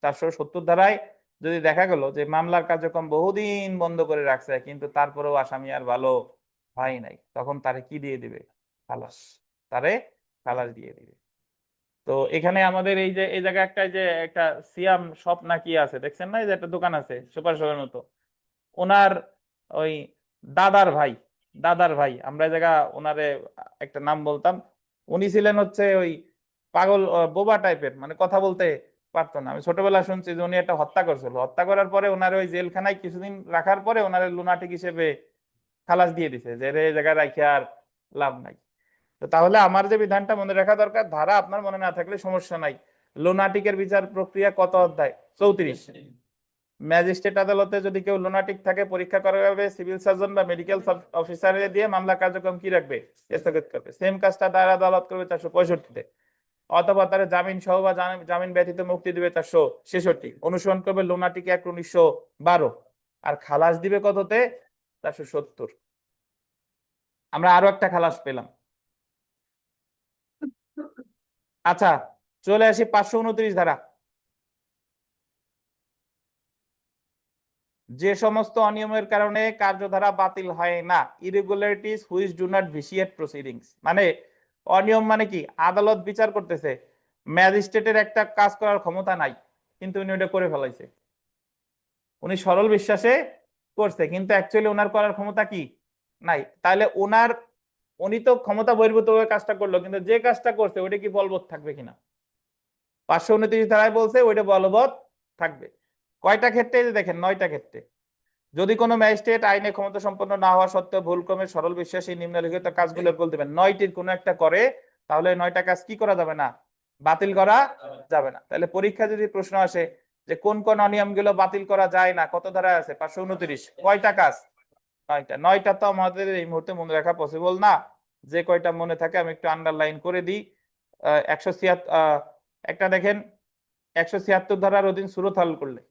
Speaker 1: 470 ধারায় যদি দেখা গেল যে মামলার কার্যক্রম বহুদিন বন্ধ করে রাখছে কিন্তু তারপরেও আসামি আর ভালো হয় নাই, তখন তারে কি দিয়ে দিবে? খালাস। তারে খালাস দিয়ে দিবে। তো এখানে আমাদের এই যে এই জায়গায় একটা সিয়াম শপ নাকি আছে, দেখছেন না? এই যে একটা দোকান আছে সুপার শপের মতো, ওনার ওই দাদার ভাই, দাদার ভাই আমরা এই জায়গা ওনারে একটা নাম বলতাম, উনি ছিলেন হচ্ছে ওই পাগল বোবা টাইপের, মানে কথা বলতে পারতো না। আমি ছোটবেলা শুনছি যে উনি একটা হত্যা করছিল, হত্যা করার পরে ওনারে ওই জেলখানায় কিছুদিন রাখার পরে ওনারে লুনাটিক হিসেবে খালাস দিয়ে দিছে, যে এই জায়গায় রাখে আর লাভ নাই। তো তাহলে আমার যে বিধানটা মনে রাখা দরকার, ধারা আপনার মনে না থাকলে সমস্যা নাই। লুনাটিকের বিচার প্রক্রিয়া কত অধ্যায়? 34। ম্যাজিস্ট্রেট আদালতে যদি কেউ লুনাটিক থাকে পরীক্ষা করা হবে সিভিল সার্জন বা মেডিকেল অফিসারে দিয়ে মামলা কার্যক্রম কি রাখবে? স্থগিত করবে। সেম কাজটা দায়রা আদালত করবে 465-তে। অথবা তারা জামিন সহ বা জামিন ব্যতীত মুক্তি দিবে 466। অনুসরণ করবে লুনাটিক অ্যাক্ট 1912। আর খালাস দিবে কততে? 470। আমরা আরো একটা খালাস পেলাম। আচ্ছা, চলে আসি 529 ধারা। যে সমস্ত অনিয়মের কারণে কার্যধারা বাতিল হয় না, irregularities which do not vitiate proceedings. মানে অনিয়ম মানে কি? আদালত বিচার করতেছে, ম্যাজিস্ট্রেটের একটা কাজ করার ক্ষমতা নাই, কিন্তু উনি ওটা করে ফেলাইছে। উনি সরল বিশ্বাসে করছে, কিন্তু অ্যাকচুয়ালি ওনার করার ক্ষমতা কি? নাই। তাহলে উনি তো ক্ষমতা বহির্ভূত ভাবে কাজটা করলো, কিন্তু যে কাজটা করছে ওইটা কি বলবৎ থাকবে কিনা? 529 ধারায় বলছে ওইটা বলবৎ থাকবে। কয়টা ক্ষেত্রে? দেখেন 9টা ক্ষেত্রে। যদি কোনো ম্যাজিস্ট্রেট আইনে ক্ষমতা সম্পন্ন না হওয়া সত্ত্বেও ভুলক্রমে সরল বিশ্বাসী নিম্নলিখিত কাজগুলো বলতে পারেন, 9টির কোনো একটা করে, তাহলে 9টা কাজ কি করা যাবে না? বাতিল করা যাবে না। তাহলে পরীক্ষা যদি প্রশ্ন আসে যে কোন কোন অনিয়মগুলো বাতিল করা যায় না, কত ধারায় আছে? 529। কয়টা কাজ? 9টা। 9টা তো আমাদের এই মুহূর্তে মনে রাখা পসিবল না। যে কয়টা মনে থাকে আমি একটু আন্ডারলাইন করে দিই। 176 একটা দেখেন, 176 ধারার অধীন সুরত হাল করলে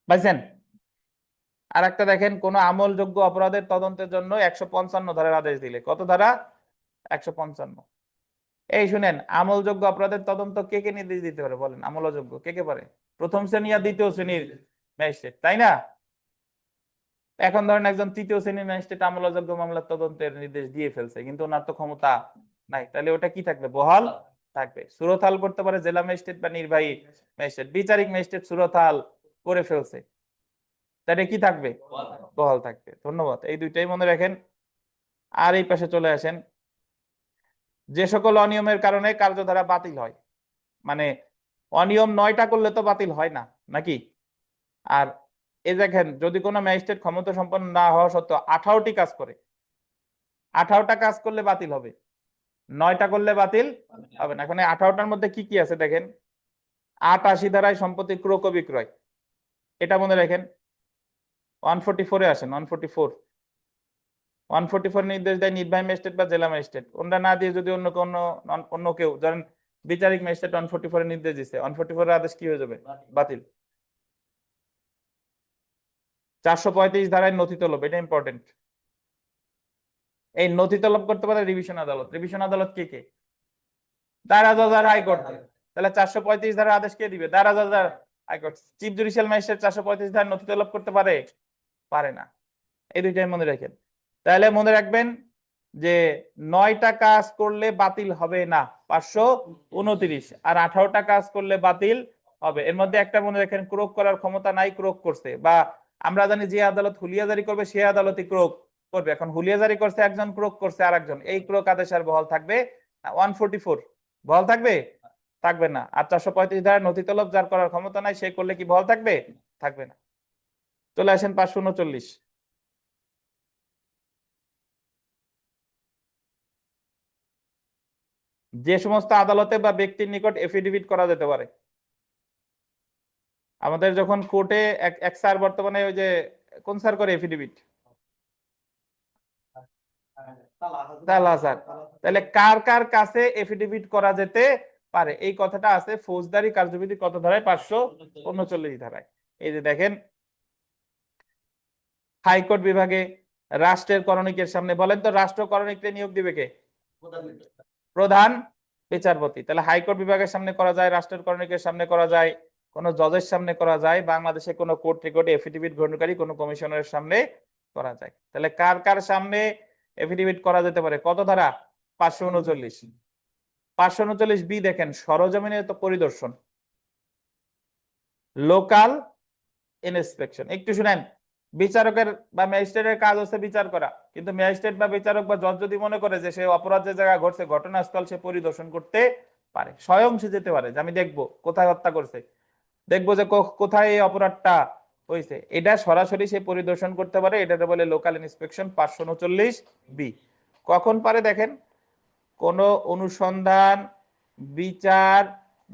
Speaker 1: পাইছেন। আর একটা দেখেন, কোন আমলযোগ্য অপরাধের তদন্তের জন্য 155 ধারার আদেশ দিলে। কত ধারা? 155। এই শুনেন, আমলযোগ্য অপরাধের তদন্ত কে কে নির্দেশ দিতে পারে বলেন? আমলযোগ্য কে কে পারে? প্রথম শ্রেণী আর দ্বিতীয় শ্রেণীর ম্যাজিস্ট্রেট, তাই না? এখন ধরেন একজন তৃতীয় শ্রেণীর ম্যাজিস্ট্রেট আমলযোগ্য মামলার তদন্তের নির্দেশ দিয়ে ফেলছে, কিন্তু ওনার তো ক্ষমতা নাই, তাহলে ওটা কি থাকবে? বহাল থাকবে। সুরতহাল করতে পারে জেলা ম্যাজিস্ট্রেট বা নির্বাহী ম্যাজিস্ট্রেট। বিচারিক ম্যাজিস্ট্রেট সুরতহাল করে ফেলছে, তাহলে কি থাকবে? বহাল থাকবে। ধন্যবাদ। এই দুইটাই মনে রাখেন। আর এই পাশে চলে আসেন, যে সকল অনিয়মের কারণে কার্যধারা বাতিল হয়, মানে অনিয়ম 9টা করলে তো বাতিল হয় না নাকি? আর এই দেখেন, যদি কোনো ম্যাজিস্ট্রেট ক্ষমতা সম্পন্ন না হওয়া সত্ত্বেও 18টি কাজ করে, 18টা কাজ করলে বাতিল হবে, 9টা করলে বাতিল হবে না। এখন 18টার মধ্যে কি কি আছে দেখেন। 88 ধারায় সম্পত্তি ক্রয় বিক্রয়, এটা মনে রাখেন। 144-এ আসেন, 144। 144 নির্দেশ দেয় নির্বাহী ম্যাজিস্ট্রেট বা জেলা ম্যাজিস্ট্রেট, ওনরা না দিয়ে যদি অন্য কেউ, ধরেন বিচারিক ম্যাজিস্ট্রেট 144 এর নির্দেশ দিচ্ছে, 144 এর আদেশ কি হয়ে যাবে? বাতিল। 435 ধারায় নথি তলব, এটা ইম্পর্টেন্ট। এই নথি তলব করতে পারে রিভিশন আদালত। রিভিশন আদালত কে কে? দায়রা জজ আর হাইকোর্ট। তাহলে 435 ধারার আদেশ কে দিবে? দায়রা জজ আর হাইকোর্ট। চিফ জুডিশিয়াল ম্যাজিস্ট্রেট 435 ধারার নথি তলব করতে পারে? পারে না। এই দুইটাই মনে রাখেন। তাহলে মনে রাখবেন যে 9টা কাজ করলে বাতিল হবে না 529, আর 18টা কাজ করলে বাতিল হবে। এর মধ্যে একটা মনে রাখেন, ক্রোক করার ক্ষমতা নাই, ক্রোক করছে, বা আমরা জানি যে আদালত হুলিয়া জারি করবে সে আদালতই ক্রোক করবে। এখন হুলিয়া জারি করছে একজন, ক্রোক করছে আরেকজন, এই ক্রোক আদেশ আর বহাল থাকবে না। 144 বহাল থাকবে? থাকবে না। আর 435 ধারায় নথি তলব যার করার ক্ষমতা নাই সে করলে কি বহাল থাকবে? থাকবে না। চলে আসেন 539। যে সমস্ত আদালতে বা ব্যক্তির নিকট এফিডেভিট করা যেতে পারে। আমাদের যখন কোর্টে এক স্যার বর্তমানে ওই যে কোন স্যার করে এফিডেভিট? তালা স্যার। তাহলে কার কার কাছে এফিডেভিট করা যেতে পারে এই কথাটা আছে ফৌজদারি কার্যবিধি কত ধারায়? 539 ধারায়। এই যে দেখেন, হাইকোর্ট বিভাগে রাষ্ট্রের করণিকের সামনে, বলেন তো রাষ্ট্র করণিককে নিয়োগ দিবে কে? প্রধান বিচারপতি। তাহলে হাইকোর্ট বিভাগের সামনে করা যায়, রাষ্ট্রের করণিকের সামনে করা যায়, কোন জজের সামনে করা যায়, বাংলাদেশে কোন কোর্ট রেকর্ডে এফিডেভিট গ্রহণকারী কোন কমিশনারের সামনে করা যায়। তাহলে কার কার সামনে এফিডেভিট করা যেতে পারে? কত ধারা? 539। 539 দেখেন, সরজমিনে তো পরিদর্শন, লোকাল ইন্সপেকশন। একটু শুনেন, বিচারকের বা ম্যাজিস্ট্রেটের কাজ হচ্ছে বিচার করা, কিন্তু ম্যাজিস্ট্রেট বা বিচারক বা জজ যদি মনে করে যে সে অপরাধ যে জায়গায় ঘটছে ঘটনাস্থল সে পরিদর্শন করতে পারে, স্বয়ং সে যেতে পারে যে আমি দেখবো কোথায় হত্যা করছে, দেখবো যে কোথায় এই অপরাধটা হয়েছে, এটা সরাসরি সে পরিদর্শন করতে পারে। এটাকে বলে লোকাল ইন্সপেকশন 539 কখন পারে দেখেন, কোন অনুসন্ধান, বিচার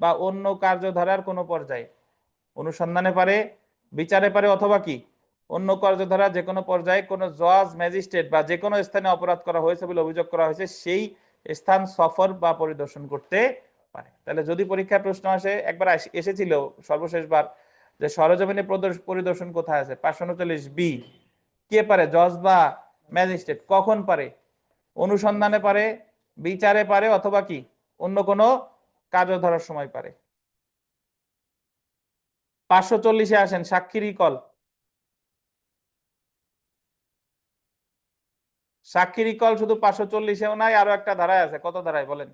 Speaker 1: বা অন্য কার্যধারার কোন পর্যায়ে, অনুসন্ধানে পারে, বিচারে পারে, অথবা কি অন্য কার্যধারা যে কোনো পর্যায়ে কোনো জজ, ম্যাজিস্ট্রেট বা যে কোনো স্থানে অপরাধ করা হয়েছে বলে অভিযোগ করা হয়েছে সেই স্থান সফর বা পরিদর্শন করতে পারে। তাহলে যদি পরীক্ষায় প্রশ্ন আসে, একবার এসেছিল সর্বশেষবার, যে সরজমিনে পরিদর্শন কোথায় আছে, 539 কে পারে? জজ বা ম্যাজিস্ট্রেট। কখন পারে? অনুসন্ধানে পারে, বিচারে পারে, অথবা কি অন্য কোনো কার্যধারার সময় পারে। 540 আসেন, সাক্ষী রিকল। সাক্ষী রিকল শুধু 540-এও নাই, আরো একটা ধারায় আছে। কত ধারায় বলেন?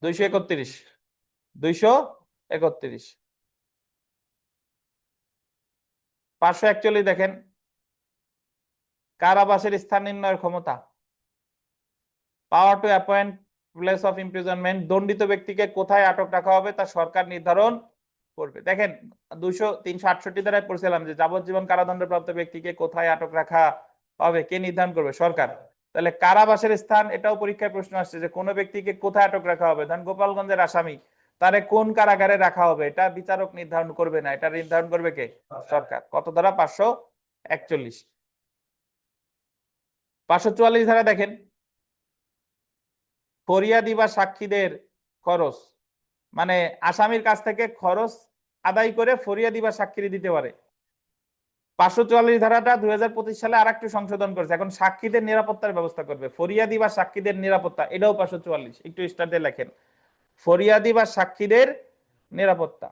Speaker 1: 231। 231। 541 দেখেন, কারাবাসের স্থান নির্ণয়ের ক্ষমতা, পাওয়ার two appoint place of imprisonment. দণ্ডিত ব্যক্তিকে কোথায় আটক রাখা হবে তা সরকার নির্ধারণ করবে। দেখেন 368 ধারায় পড়ছিলাম যে যাবজ্জীবন কারাদণ্ডপ্রাপ্ত ব্যক্তিকে কোথায় আটক রাখা হবে কে নির্ধারণ করবে? সরকার। তাহলে কারাবাসের স্থান, এটাও পরীক্ষায় প্রশ্ন আসছে যে কোন ব্যক্তিকে কোথায় আটক রাখা হবে। ধরেন গোপালগঞ্জের আসামি, তারে কোন কারাগারে রাখা হবে এটা বিচারক নির্ধারণ করবে না, এটা নির্ধারণ করবে কে? সরকার। কত ধারা? 541। 544 ধারা দেখেন, ফরিয়াদি বা সাক্ষীদের খরচ, মানে আসামির কাছ থেকে খরচ আদায় করে ফরিয়াদি বা সাক্ষী দিতে পারে। 544 ধারাটা 2025 সালে আর একটু সংশোধন করেছে, এখন সাক্ষীদের নিরাপত্তার ব্যবস্থা করবে। ফরিয়াদি বা সাক্ষীদের নিরাপত্তা, এটাও 544। একটু স্টার দিয়ে লেখেন, ফরিয়াদি বা সাক্ষীদের নিরাপত্তা।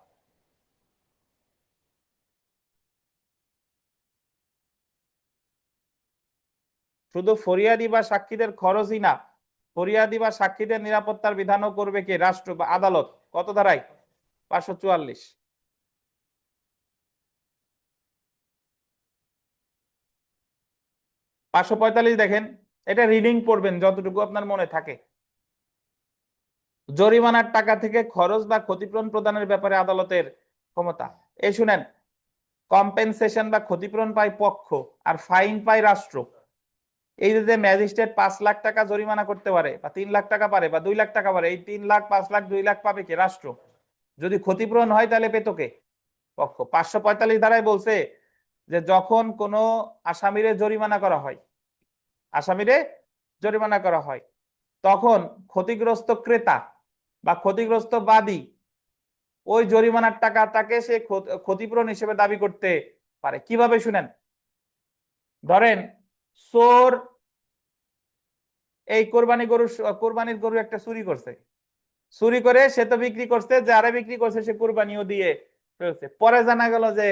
Speaker 1: শুধু ফরিয়াদি বা সাক্ষীদের খরচই না, ফরিয়াদি বা সাক্ষীদের নিরাপত্তার বিধানও করবে কে? রাষ্ট্র বা আদালত। কত ধারায়? 544। 545 দেখেন, এটা রিডিং পড়বেন যতটুকু আপনার মনে থাকে। জরিমানার টাকা থেকে খরচ বা ক্ষতিপূরণ প্রদানের ব্যাপারে আদালতের ক্ষমতা। এই শুনেন, কম্পেনসেশন বা ক্ষতিপূরণ পায় পক্ষ আর ফাইন পায় রাষ্ট্র। এই যে ম্যাজিস্ট্রেট 5 লাখ টাকা জরিমানা করতে পারে, বা 3 লাখ টাকা পারে, বা 2 লাখ টাকা পারে, এই 3 লাখ, 5 লাখ, 2 লাখ পাবে কি? রাষ্ট্র। যদি ক্ষতিপূরণ হয় তাহলে পেত কে? পক্ষ। 545 ধারায় বলছে যে যখন কোনো আসামিরে জরিমানা করা হয়, আসামিরে জরিমানা করা হয়, তখন ক্ষতিগ্রস্ত ক্রেতা বা ক্ষতিগ্রস্ত বাদী ওই জরিমানার টাকাটাকে সে ক্ষতিপূরণ হিসেবে দাবি করতে পারে। কিভাবে শুনেন, ধরেন চোর এই কোরবানির গরু একটা চুরি করছে, চুরি করে সে তো বিক্রি করছে, যারা বিক্রি করছে সে কোরবানিও দিয়ে ফেলছে, পরে জানা গেল যে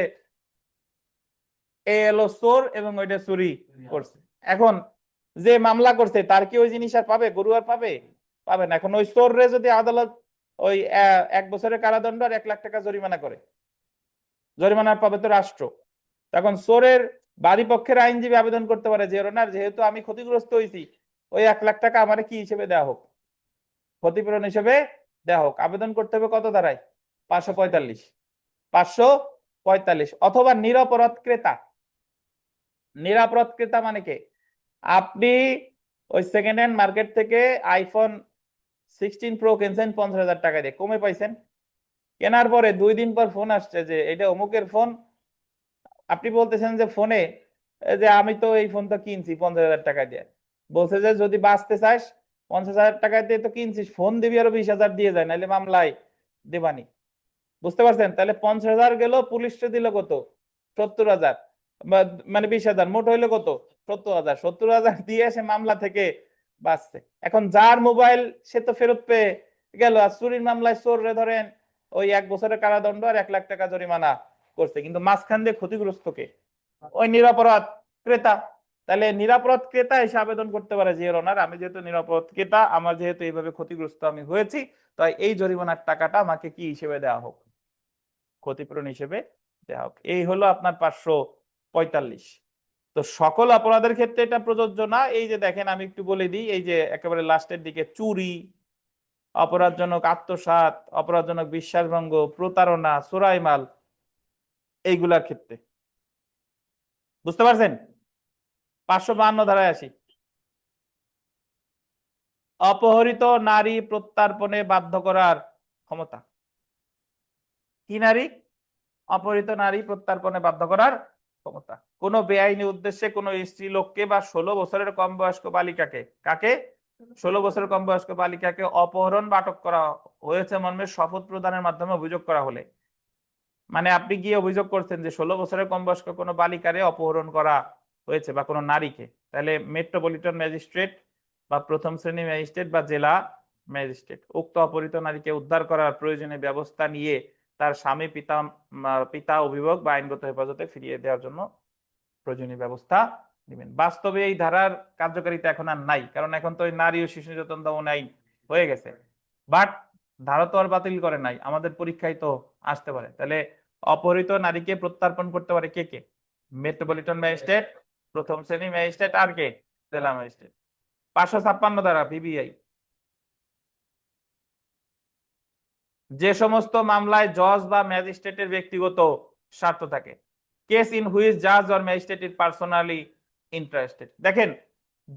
Speaker 1: এ এলো চোর এবং ওইটা চুরি করছে। এখন যে মামলা করছে তার কি ওই জিনিস আর পাবে, গরু আর পাবে? পাবে না। এখন ওই চোররে যদি আদালত ওই 1 বছরের কারাদণ্ড আর 1 লাখ টাকা জরিমানা করে, জরিমানা পাবে তো রাষ্ট্র। তখন চোরের বাদী পক্ষের আইনজীবী আবেদন করতে পারে যে ওনার যেহেতু আমি ক্ষতিগ্রস্ত হয়েছি, ওই 1 লাখ টাকা আমার কি হিসেবে দেওয়া হোক, ক্ষতিপূরণ হিসেবে দেওয়া হোক। আবেদন করতে হবে কত ধারায়? 545, 545। অথবা নিরপরাধ ক্রেতা। নিরপরাধ ক্রেতা মানে কে? আপনি ওই সেকেন্ড হ্যান্ড মার্কেট থেকে আইফোন 16 প্রো কিনছেন 50,000 টাকা দিয়ে, কমে পাইছেন, কেনার পরে 2 দিন পর ফোন আসছে যে এটা অমুকের ফোন। আপনি বলতেছেন যে ফোনে যে আমি তো এই ফোনটা কিনছি 50,000 টাকা দিয়ে, বলছে যে যদি বাঁচতে চাস 50,000 টাকা দিয়ে তো কিনছিস, ফোন দিবি আরো 20,000 দিয়ে যায়, নাহলে মামলায় দেবানি। বুঝতে পারছেন? তাহলে 50,000 গেল, পুলিশে দিল কত? 70,000, মানে 20,000, মোট হইলো কত? 70,000। 70,000 দিয়ে সে মামলা থেকে বাঁচছে। এখন যার মোবাইল সে তো ফেরত পেয়ে গেল, আর চুরির মামলায় চোররে ধরেন ওই 1 বছরের কারাদণ্ড আর 1 লাখ টাকা জরিমানা করছে, কিন্তু মাঝখান দিয়ে ক্ষতিগ্রস্ত কে? ওই নিরপরাধ ক্রেতা। তাহলে নিরপরাধ ক্রেতা এসে আবেদন করতে পারে যে ওনার, আমি যেহেতু নিরপরাধ ক্রেতা, আমার যেহেতু এইভাবে ক্ষতিগ্রস্ত আমি হয়েছি, তাই এই জরিমানার টাকাটা আমাকে কি হিসেবে দেওয়া হোক, ক্ষতিপূরণ হিসেবে দেওয়া হোক। এই হলো আপনার 545। তো সকল অপরাধের ক্ষেত্রে এটা প্রযোজ্য না। এই যে দেখেন, আমি একটু বলে দিই, এই যে একেবারে লাস্টের দিকে চুরি, অপরাধজনক আত্মসাৎ, অপরাধজনক বিশ্বাসভঙ্গ, প্রতারণা, চোরাই মাল, এইগুলার ক্ষেত্রে। বুঝতে পারছেন? 552 ধারায় আসি। অপহৃত নারী প্রত্যর্পণে বাধ্য করার ক্ষমতা। কি নারী? অপহৃত নারী প্রত্যর্পণে বাধ্য করার ক্ষমতা। কোন বেআইনি উদ্দেশ্যে কোন স্ত্রী লোককে বা 16 বছরের কম বয়স্ক বালিকাকে, কাকে? 16 বছরের কম বয়স্ক বালিকাকে অপহরণ বা আটক করা হয়েছে মর্মে শপথ প্রদানের মাধ্যমে অভিযোগ করা হলে, মানে আপনি গিয়ে অভিযোগ করছেন যে 16 বছরের কম বয়স্ক কোনো বালিকারে অপহরণ করা হয়েছে বা কোনো নারীকে, তাহলে মেট্রোপলিটন ম্যাজিস্ট্রেট বা প্রথম শ্রেণী ম্যাজিস্ট্রেট বা জেলা ম্যাজিস্ট্রেট উক্ত অপহৃত নারীকে উদ্ধার করার প্রয়োজনীয় ব্যবস্থা নিয়ে তার স্বামী, পিতা, অভিভাবক বা আইনগত হেফাজতে ফিরিয়ে দেওয়ার জন্য প্রয়োজনীয় ব্যবস্থা নেবেন। বাস্তবে এই ধারার কার্যকারিতা এখন আর নাই, কারণ এখন তো নারী ও শিশু নির্যাতন দমন আইন হয়ে গেছে। বাট ধারা তো আর বাতিল করে নাই, আমাদের পরীক্ষায় তো আসতে পারে। তাহলে অপহৃত নারীকে প্রত্যর্পণ করতে পারে কে কে? মেট্রোপলিটন ম্যাজিস্ট্রেট, প্রথম শ্রেণী ম্যাজিস্ট্রেট, আর কে? জেলা ম্যাজিস্ট্রেট। 556 ধারা বিবিআই। যে সমস্ত মামলায় জজ বা ম্যাজিস্ট্রেটের ব্যক্তিগত স্বার্থ থাকে, কেস ইন হুইচ জাজ or magistrate is personally interested. দেখেন,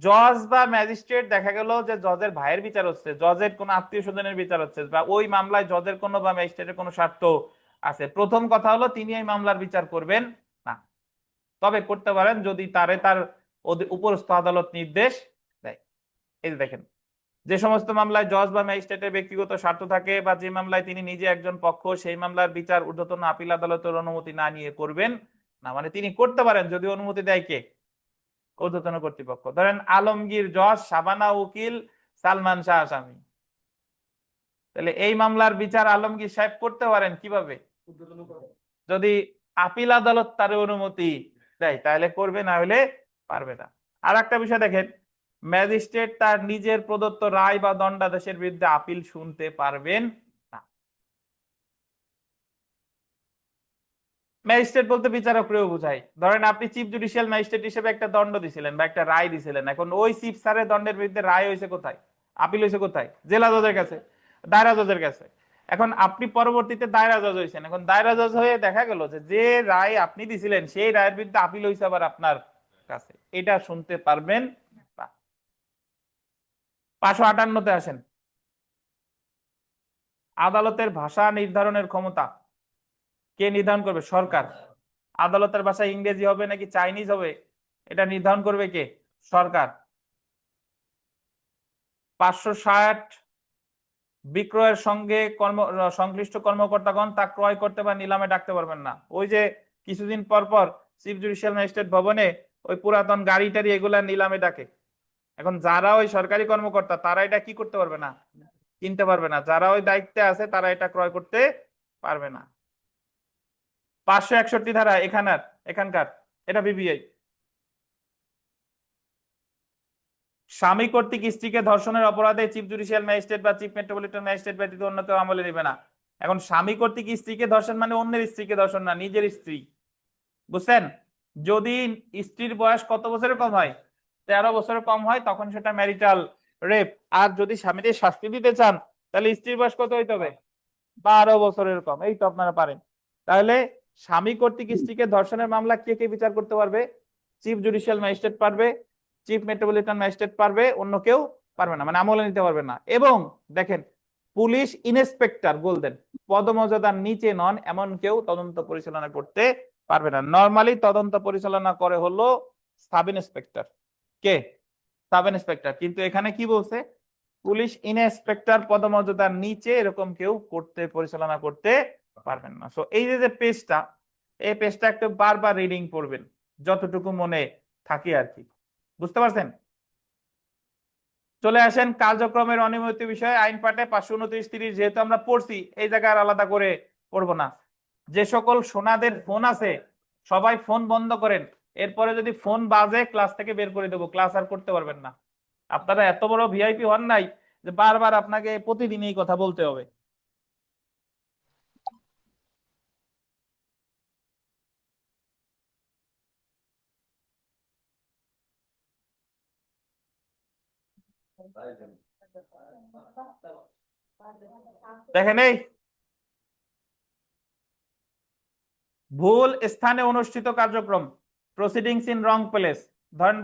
Speaker 1: জজ বা ম্যাজিস্ট্রেট দেখা গেল যে জজের ভাইয়ের বিচার হচ্ছে, জজের কোন আত্মীয় স্বজনের বিচার হচ্ছে, বা ওই মামলায় জজের কোনো বা ম্যাজিস্ট্রেটের কোনো স্বার্থ আছে, প্রথম কথা হলো তিনি এই মামলার বিচার করবেন না। তবে করতে পারেন যদি তার উপরস্থ আদালত নির্দেশ দেয়। এই যে দেখেন, যে সমস্ত মামলায় জজ বা ম্যাজিস্ট্রেটের ব্যক্তিগত স্বার্থ থাকে বা যে মামলায় তিনি নিজে একজন পক্ষ, সেই মামলার বিচার ঊর্ধ্বতন আপিল আদালতের অনুমতি না নিয়ে করবেন না। মানে তিনি করতে পারেন, যদি অনুমতি দেয় কে? ঊর্ধ্বতন কর্তৃপক্ষ। ধরেন আলমগীর জজ, শাবানা উকিল, সালমান শাহ আসামি, তাহলে এই মামলার বিচার আলমগীর সাহেব করতে পারেন কিভাবে? যদি আপিল আদালত তার অনুমতি দেয় তাহলে করবে, না হলে পারবে না। আর একটা বিষয় দেখেন, ম্যাজিস্ট্রেট তার নিজের প্রদত্ত রায় বা দণ্ডাদেশের বিরুদ্ধে আপিল শুনতে পারবেন না। ম্যাজিস্ট্রেট বলতে বিচারককেও বোঝায়। ধরেন আপনি চিফ জুডিশিয়াল ম্যাজিস্ট্রেট হিসেবে একটা দণ্ড দিছিলেন বা একটা রায় দিছিলেন, এখন ওই চিফ স্যারের দণ্ডের বিরুদ্ধে রায় হয়েছে কোথায়? আপিল হয়েছে কোথায়? জেলা জজের কাছে, দায়রা জজের কাছে। এখন আপনি পরবর্তীতে দায়রা জজ হয়েছেন, এখন দায়রা জজ হয়ে দেখা গেল যে যে রায় আপনি দিছিলেন সেই রায়ের বিরুদ্ধে আপিল হয়েছে আবার আপনার কাছে, এটা শুনতে পারবেন না। 558-তে আসেন। আদালতের ভাষা নির্ধারণের ক্ষমতা কে নির্ধারণ করবে? সরকার। আদালতের ভাষা ইংরেজি হবে নাকি চাইনিজ হবে, এটা নির্ধারণ করবে কে? সরকার। 560 বিক্রয়ের সঙ্গে সংশ্লিষ্ট কর্মকর্তাগণ তা ক্রয় করতে বা নিলামে ডাকতে পারবেন না। ওই যে কিছুদিন পর পর চিফ জুডিশিয়াল ম্যাজিস্ট্রেট ভবনে ওই পুরাতন গাড়ি টাড়ি এগুলা নিলামে ডাকে। এখন যারা ওই সরকারি কর্মকর্তা তারা এটা কি করতে পারবে না, কিনতে পারবে না। যারা ওই দায়িত্বে আছে তারা এটা ক্রয় করতে পারবে না। 561 ধারা এখানকার এটা বিবিআই। স্বামী কর্তৃক স্ত্রীকে ধর্ষণের অপরাধে চিফ জুডিশিয়াল ম্যাজিস্ট্রেট বা চিফ মেট্রোপলিটন ম্যাজিস্ট্রেট ব্যতীত অন্য কেউ আমলে নেবে না। এখন স্বামী কর্তৃক স্ত্রীকে ধর্ষণ মানে অন্যের স্ত্রীকে ধর্ষণ না, নিজের স্ত্রী। বুঝছেন? যদি স্ত্রীর বয়স কত বছরের কম হয়, 13 বছরের কম হয়, তখন সেটা ম্যারিটাল রেপ। আর যদি স্বামীকে শাস্তি দিতে চান তাহলে স্ত্রীর বয়স কত হইতে হবে? 12 বছরের কম। এই তো আপনারা পারেন। তাহলে স্বামী কর্তৃক স্ত্রীকে ধর্ষণের মামলা কে কে বিচার করতে পারবে? চিফ জুডিশিয়াল ম্যাজিস্ট্রেট পারবে, চিফ মেট্রোপলিটন ম্যাজিস্ট্রেট পারবে, অন্য কেউ পারবে না, মানে আমলে নিতে পারবে না। এবং দেখেন, পুলিশ ইন্সপেক্টর বলতেন পদমর্যাদার নিচে নন এমন কেউ তদন্ত পরিচালনা করতে পারবে না। নরমালি তদন্ত পরিচালনা করে হলো সাব ইন্সপেক্টর। কে? Sub inspector. কিন্তু এখানে কি বলছে? পুলিশ ইন্সপেক্টর পদমর্যাদার নিচে এরকম কেউ পরিচালনা করতে পারবেন না। সো এই যে পেজটা, এই পেজটা একটু বারবার রিডিং করবেন যতটুকু মনে থাকে আর কি। বুঝতে পারছেন? চলে আসেন কার্যক্রমের অনিয়মিত বিষয়ে আইন পাঠে 529-30। যেহেতু আমরা পড়ছি, এই জায়গায় আলাদা করে পড়বো না। যে সকল সোনাদের ফোন আছে সবাই ফোন বন্ধ করেন। এরপরে যদি ফোন বাজে ক্লাস থেকে বের করে দেবো, ক্লাস আর করতে পারবেন না। আপনারা এত বড় ভিআইপি হন নাই যে বারবার আপনাকে প্রতিদিন এই কথা বলতে হবে। দেখেন, এই ভুল স্থানে অনুষ্ঠিত কার্যক্রম, প্রসিডিংস ইন রং প্লেস। ধরেন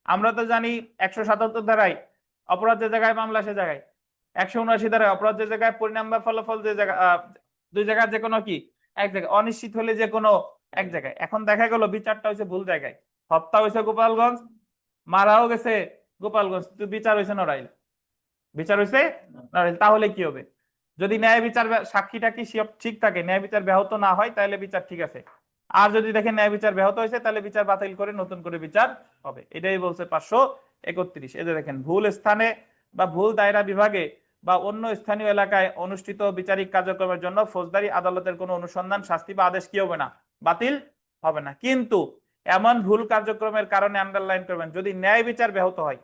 Speaker 1: আমরা তো জানি 177 ধারায় অপরাধ যে জায়গায় মামলা সে জায়গায়, 179 ধারায় অপরাধ যে জায়গায় পরিণাম বা ফলাফল যে জায়গা, দুই জায়গার যে কোনো কি এক জায়গায়, অনিশ্চিত হলে যে কোনো এক জায়গায়। এখন দেখা গেল বিচারটা হয়েছে ভুল জায়গায়। হত্যা হয়েছে গোপালগঞ্জ, মারাও গেছে গোপালগঞ্জ, তো বিচার হয়েছে নড়াইল। বিচার হয়েছে নড়াইল। তাহলে কি হবে? যদি ন্যায় বিচার সাক্ষীটা কি ঠিক থাকে, ন্যায় বিচার ব্যাহত না হয়, তাহলে বিচার ঠিক আছে। আর যদি দেখেন ন্যায় বিচার ব্যাহত হয়েছে, তাহলে বিচার বাতিল করে নতুন করে বিচার হবে। এটাই বলছে 531। এই যে দেখেন, ভুল স্থানে বা ভুল দায়রা বিভাগে বা অন্য স্থানীয় এলাকায় অনুষ্ঠিত বিচারিক কার্যক্রমের জন্য ফৌজদারি আদালতের কোনো অনুসন্ধান, শাস্তি বা আদেশ কি হবে না? বাতিল হবে না। কিন্তু এমন ভুল কার্যক্রমের কারণে আন্ডারলাইন করবেন, যদি ন্যায় বিচার ব্যাহত হয়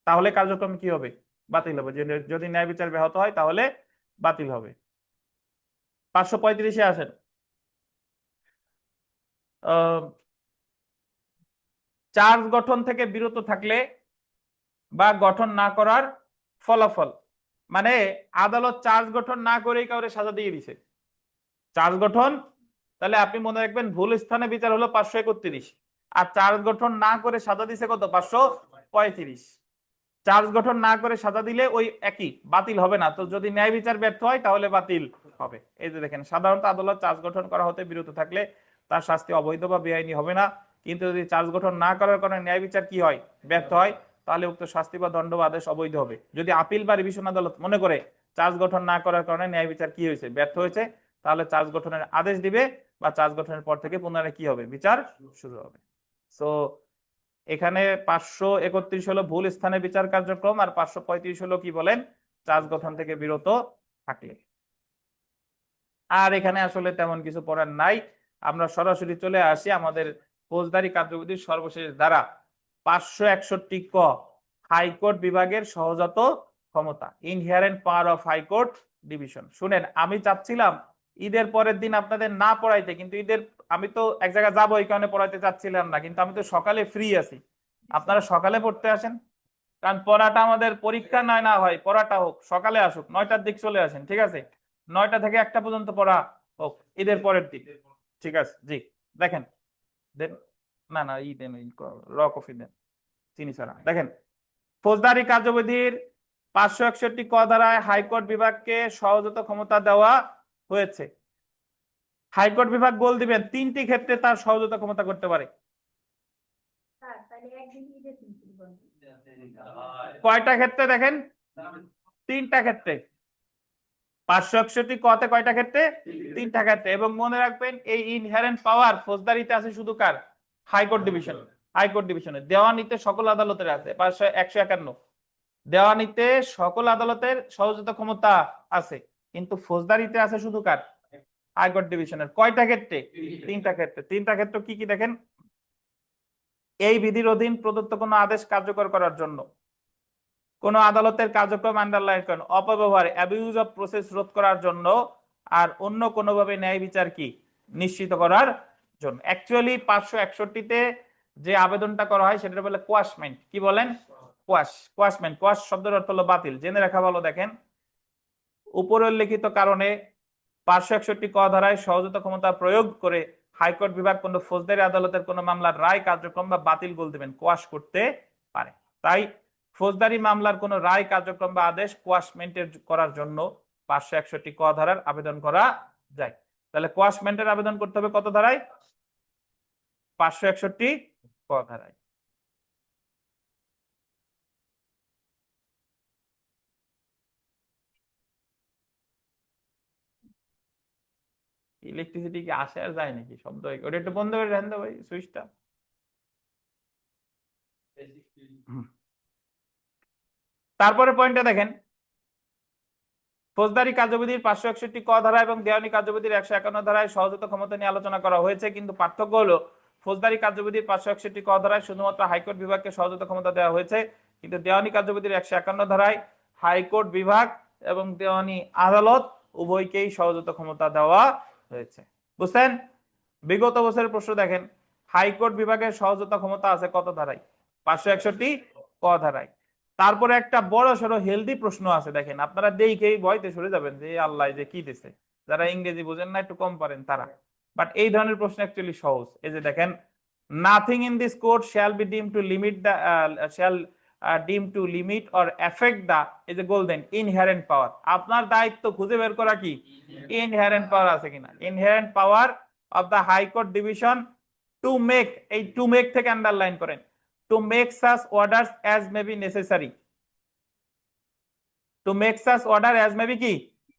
Speaker 1: তাহলে কার্যক্রম কি হবে? বাতিল হবে। যদি ন্যায় বিচার ব্যাহত হয় তাহলে বাতিল হবে। 535-এ আসেন। চার্জ গঠন থেকে বিরত থাকলে বা গঠন না করার ফলাফল, মানে আদালত চার্জ গঠন না করেই কাউরে সাজা দিয়ে দিছে। চার্জ গঠন, তাহলে আপনি মনে রাখবেন ভুল স্থানে বিচার হলো 531, আর চার্জ গঠন না করে সাজা দিছে কত? 535। চার্জ গঠন না করে সাজা দিলে ওই একই, বাতিল হবে না। তো যদি ন্যায় বিচার ব্যর্থ হয় তাহলে বাতিল হবে। এই যে দেখেন, সাধারণত আদালত চার্জ গঠন করা হতে বিরত থাকলে তার শাস্তি অবৈধ বা বেআইনি হবে না। কিন্তু যদি চার্জ গঠন না করার কারণে ন্যায় বিচার কি হয়? ব্যর্থ হয়, তাহলে উক্ত শাস্তি বা দণ্ড বা আদেশ অবৈধ হবে। যদি আপিল বা রিভিশন আদালত মনে করে চার্জ গঠন না করার কারণে ন্যায় বিচার কি হয়েছে? ব্যর্থ হয়েছে, তাহলে চার্জ গঠনের আদেশ দিবে বা চার্জ গঠনের পর থেকে পুনরায় কি হবে? বিচার শুরু হবে। সো এখানে 531 হলো ভুল স্থানে বিচার কার্যক্রম, আর 535 হলো কি বলেন? চার্জ গঠন থেকে বিরত থাকলে। আর এখানে আসলে তেমন কিছু পড়ার নাই। আমরা সরাসরি চলে আসি আমাদের ফৌজদারি কার্যবিধির সর্বশেষ ধারা 561 ক, হাইকোর্ট বিভাগের সহজাত ক্ষমতা, inherent power of high court division. শুনেন, আমি চাচ্ছিলাম ঈদের পরের দিন আপনাদের না পড়াইতে, কিন্তু ঈদের আমি তো এক জায়গায় যাবো, এই কারণে পড়াইতে চাচ্ছিলাম না। কিন্তু আমি তো সকালে ফ্রি আছি, আপনারা সকালে পড়তে আসেন। কারণ পড়াটা আমাদের পরীক্ষা নয়, না হয় পড়াটা হোক সকালে আসুক, 9টার দিক চলে আসেন, ঠিক আছে? 9টা থেকে 1টা পর্যন্ত পড়া হোক ঈদের পরের দিন, ঠিক আছে? জি, দেখেন, দেন। না না, ই দেন, র কফি দেন, চিনি ছাড়া। দেখেন, ফৌজদারি কার্যবিধির 561 ক ধারায় হাইকোর্ট বিভাগকে সহজাত ক্ষমতা দেওয়া হয়েছে। হাইকোর্ট বিভাগ বল দিবেন 3টি ক্ষেত্রে তার সহজাত ক্ষমতা করতে পারে। কয়টা ক্ষেত্রে দেখেন? তিনটা ক্ষেত্রে। 561 কতে কয়টা ক্ষেত্রে? তিনটা ক্ষেত্রে। এবং মনে রাখবেন এই ইনহেরেন্ট পাওয়ার ফৌজদারিতে আছে শুধু কার? High court division. হাইকোর্ট ডিভিশনে। দেওয়ানিতে সকল আদালতের আছে 151। দেওয়ানিতে সকল আদালতের সহযোগিতা ক্ষমতা আছে, কিন্তু ফৌজদারিতে আছে শুধু কার? হাইকোর্ট ডিভিশনের। কয়টা ক্ষেত্রে? তিনটা ক্ষেত্রে। তিনটা ক্ষেত্র কি কি দেখেন? এই বিধির অধীন প্রদত্ত কোনো আদেশ কার্যকর করার জন্য, কোন আদালতের কার্যক্রম আন্ডারলাইন করেন, অপব্যবহার অ্যাবিউজ অফ প্রসেস রোধ করার জন্য, আর অন্য কোনোভাবে ন্যায় বিচার কি নিশ্চিত করার জন্য। অ্যাকচুয়ালি 561-তে যে আবেদনটা করা হয় সেটা বলে কোয়াশমেন্ট। কি বলেন? কোয়াশমেন্ট। কোয়াশ শব্দের অর্থ হলো বাতিল। জেনে রাখা ভালো। দেখেন, উপরে উল্লেখিত কারণে 561 ক ধারায় সহযোগিতা ক্ষমতা প্রয়োগ করে হাইকোর্ট বিভাগ কোন ফৌজদারি আদালতের কোন মামলার রায় কার্যক্রম বা বাতিল বলে দেবেন, কোয়াশ করতে পারে। তাই ফৌজদারি মামলার কোন রায় কার্যক্রম বা আদেশ কোয়াশমেন্টের করার জন্য 561 ক ধারার আবেদন করা যায়। তাহলে কোয়াশমেন্টের আবেদন করতে হবে কত ধারায়? 561 ক ধারায়। ইলেকট্রিসিটি কি আসে আর যায় নাকি? শব্দ ওটা একটু বন্ধ করে দেন তো ভাই সুইচটা। তারপরে পয়েন্টটা দেখেন, ফৌজদারি কার্যবিধির 561 ক ধারা এবং দেওয়ানি কার্যবিধির 151 ধারায় সহযোগিতা ক্ষমতা নিয়ে আলোচনা করা হয়েছে, কিন্তু পার্থক্য হলো ফৌজদারি কার্যবিধির 561 ক ধারায় শুধুমাত্র হাইকোর্ট বিভাগকে সহযোগিতা ক্ষমতা দেওয়া হয়েছে, কিন্তু দেওয়ানি কার্যবিধির 151 ধারায় হাইকোর্ট বিভাগ এবং দেওয়ানি আদালত উভয়কেই সহযোগিতা ক্ষমতা দেওয়া হয়েছে। বুঝছেন? বিগত বছরের প্রশ্ন দেখেন, হাইকোর্ট বিভাগের সহযোগিতা ক্ষমতা আছে কত ধারায়? 561 ক ধারায়। তারপরে একটা বড় সড়ো হেলদি প্রশ্ন আছে, দেখেন আপনারা দেখেই ভয়তে সরে যাবেন যে আল্লাহ যে কি দিছে, যারা ইংরেজি বোঝেন না একটু কম পারেন তারা। বাট এই ধরনের প্রশ্ন অ্যাকচুয়ালি সহজ। এই যে দেখেন, nothing in this code shall be deemed to limit the shall deemed to limit or affect the, এই যে গোল্ডেন ইনহেরেন্ট পাওয়ার। আপনার দায়িত্ব খুঁজে বের করা কি ইনহেরেন্ট পাওয়ার আছে কিনা। Inherent power of the high court division to make, এই টু মেক থেকে আন্ডারলাইন করেন, to make such orders as may be necessary, to make such order as may be কি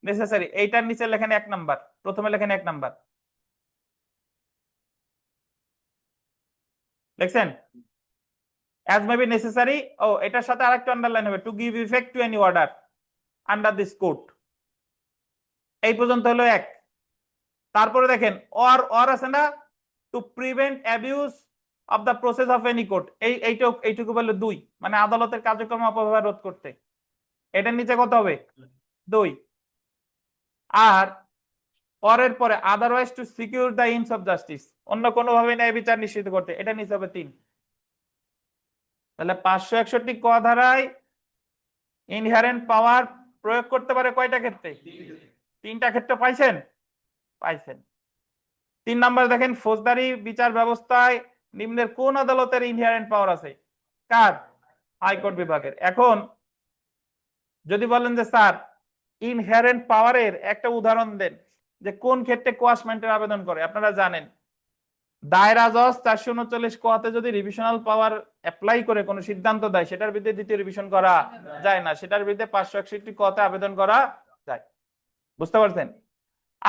Speaker 1: necessary। এইটার নিচে লেখেন 1 নাম্বার, প্রথমে লেখেন 1 নাম্বার, লিখছেন as may be necessary। ও এটার সাথে আরেকটা আন্ডারলাইন হবে, to give effect to any order under this code। এই পর্যন্ত হলো 1। তারপরে দেখেন or আছে না, to prevent abuse of the process of any court, এইটুকু বললো 2, মানে আদালতের কার্যক্রম অপব্যবহার রোধ করতে। এটার নিচে কত হবে? 2। আর পরের পরে otherwise to secure the aims of justice, অন্য কোনো ভাবে ন্যায় বিচার নিশ্চিত করতে, এটা নিচে হবে 3। তাহলে 561 ক ধারায় ইনহেরেন্ট পাওয়ার প্রয়োগ করতে পারে কয়টা ক্ষেত্রে? তিনটা ক্ষেত্রে। পাইছেন? পাইছেন। 3 নাম্বার দেখেন, ফৌজদারি বিচার ব্যবস্থায় নিম্নের কোন আদালতের ইনহেরেন্ট পাওয়ার আছে? কার? হাইকোর্ট বিভাগের। এখন যদি বলেন যে স্যার ইনহেরেন্ট পাওয়ারের একটা উদাহরণ দেন, যে কোন ক্ষেত্রে কোয়াশমেন্টের আবেদন করে, আপনারা জানেন দায়রা জজ 439 কোয়াতে যদি রিভিশনাল পাওয়ার অ্যাপ্লাই করে কোনো সিদ্ধান্ত দেয়, সেটার বিরুদ্ধে দ্বিতীয় রিভিশন করা যায় না, সেটার বিরুদ্ধে 561 কোয়াতে আবেদন করা যায়। বুঝতে পারছেন?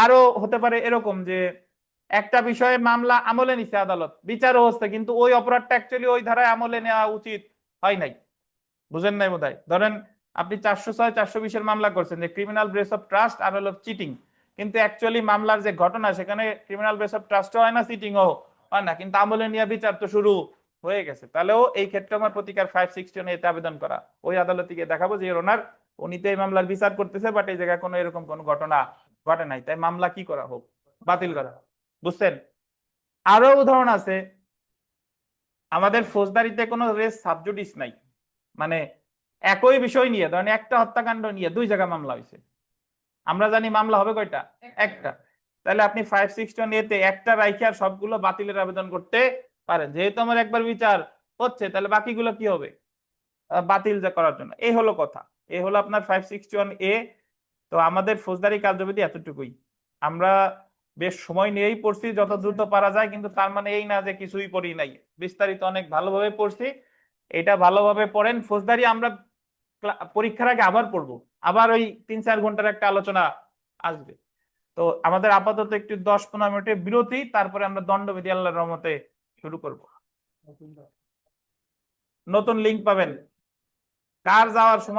Speaker 1: আরো হতে পারে এরকম যে একটা বিষয়ে মামলা আমলে নিছে আদালত, বিচারও হচ্ছে, কিন্তু ওই অপরাধটা অ্যাকচুয়ালি ওই ধারায় আমলে নেওয়া উচিত হয় নাই। বুঝেন নাই বোধহয়। ধরেন আপনি 406 420 মামলা করছেন, যে ক্রিমিনাল ব্রেস অফ ট্রাস্ট আর হলো চিটিং, কিন্তু অ্যাকচুয়ালি মামলার যে ঘটনা সেখানে ক্রিমিনাল ব্রেস অফ ট্রাস্টও হয় না, চিটিংও হয় না, কিন্তু আমলে নিয়ে বিচার তো শুরু হয়ে গেছে। তাহলেও এই ক্ষেত্রে আমার প্রতিকার 561 এতে আবেদন করা, ওই আদালতে গিয়ে দেখাবো যে ওনার উনি তো এই মামলার বিচার করতেছে, বাট এই জায়গায় কোনো এরকম কোনো ঘটনা ঘটে নাই, তাই মামলা কি করা হোক, বাতিল করা। বুঝছেন? আরো উদাহরণ আছে, আমাদের ফৌজদারিতে কোনো রেস সাবজুডিস নাই, মানে একই বিষয় নিয়ে ধরেন একটা হত্যাকাণ্ড নিয়ে 2 জায়গায় মামলা হয়েছে, আমরা জানি মামলা হবে কয়টা? একটা। তাহলে আপনি 561 এতে একটা রাইখে আর সবগুলো বাতিলের আবেদন করতে পারেন। যেহেতু আমার একবার বিচার হচ্ছে, তাহলে বাকিগুলো কি হবে? বাতিল যা করার জন্য। এই হলো কথা, এই হলো আপনার 561 এ। তো আমাদের ফৌজদারি কার্যবিধি এতটুকুই। আমরা বেশ সময় নিয়েই পড়ছি, যত দ্রুত পারা যায়, কিন্তু তার মানে এই না যে কিছুই পড়ি নাই, বিস্তারিত অনেক ভালোভাবে পড়ছি। এটা ভালোভাবে পড়েন। ফৌজদারি আমরা পরীক্ষার আগে আবার পড়বো, আবার ওই 3-4 ঘন্টার একটা আলোচনা আসবে। তো আমাদের আপাতত একটু 10-15 মিনিটের বিরতি, তারপরে আমরা দণ্ডবিধি আল্লাহর রহমতে শুরু করব। নতুন লিঙ্ক পাবেন। কার যাওয়ার সময়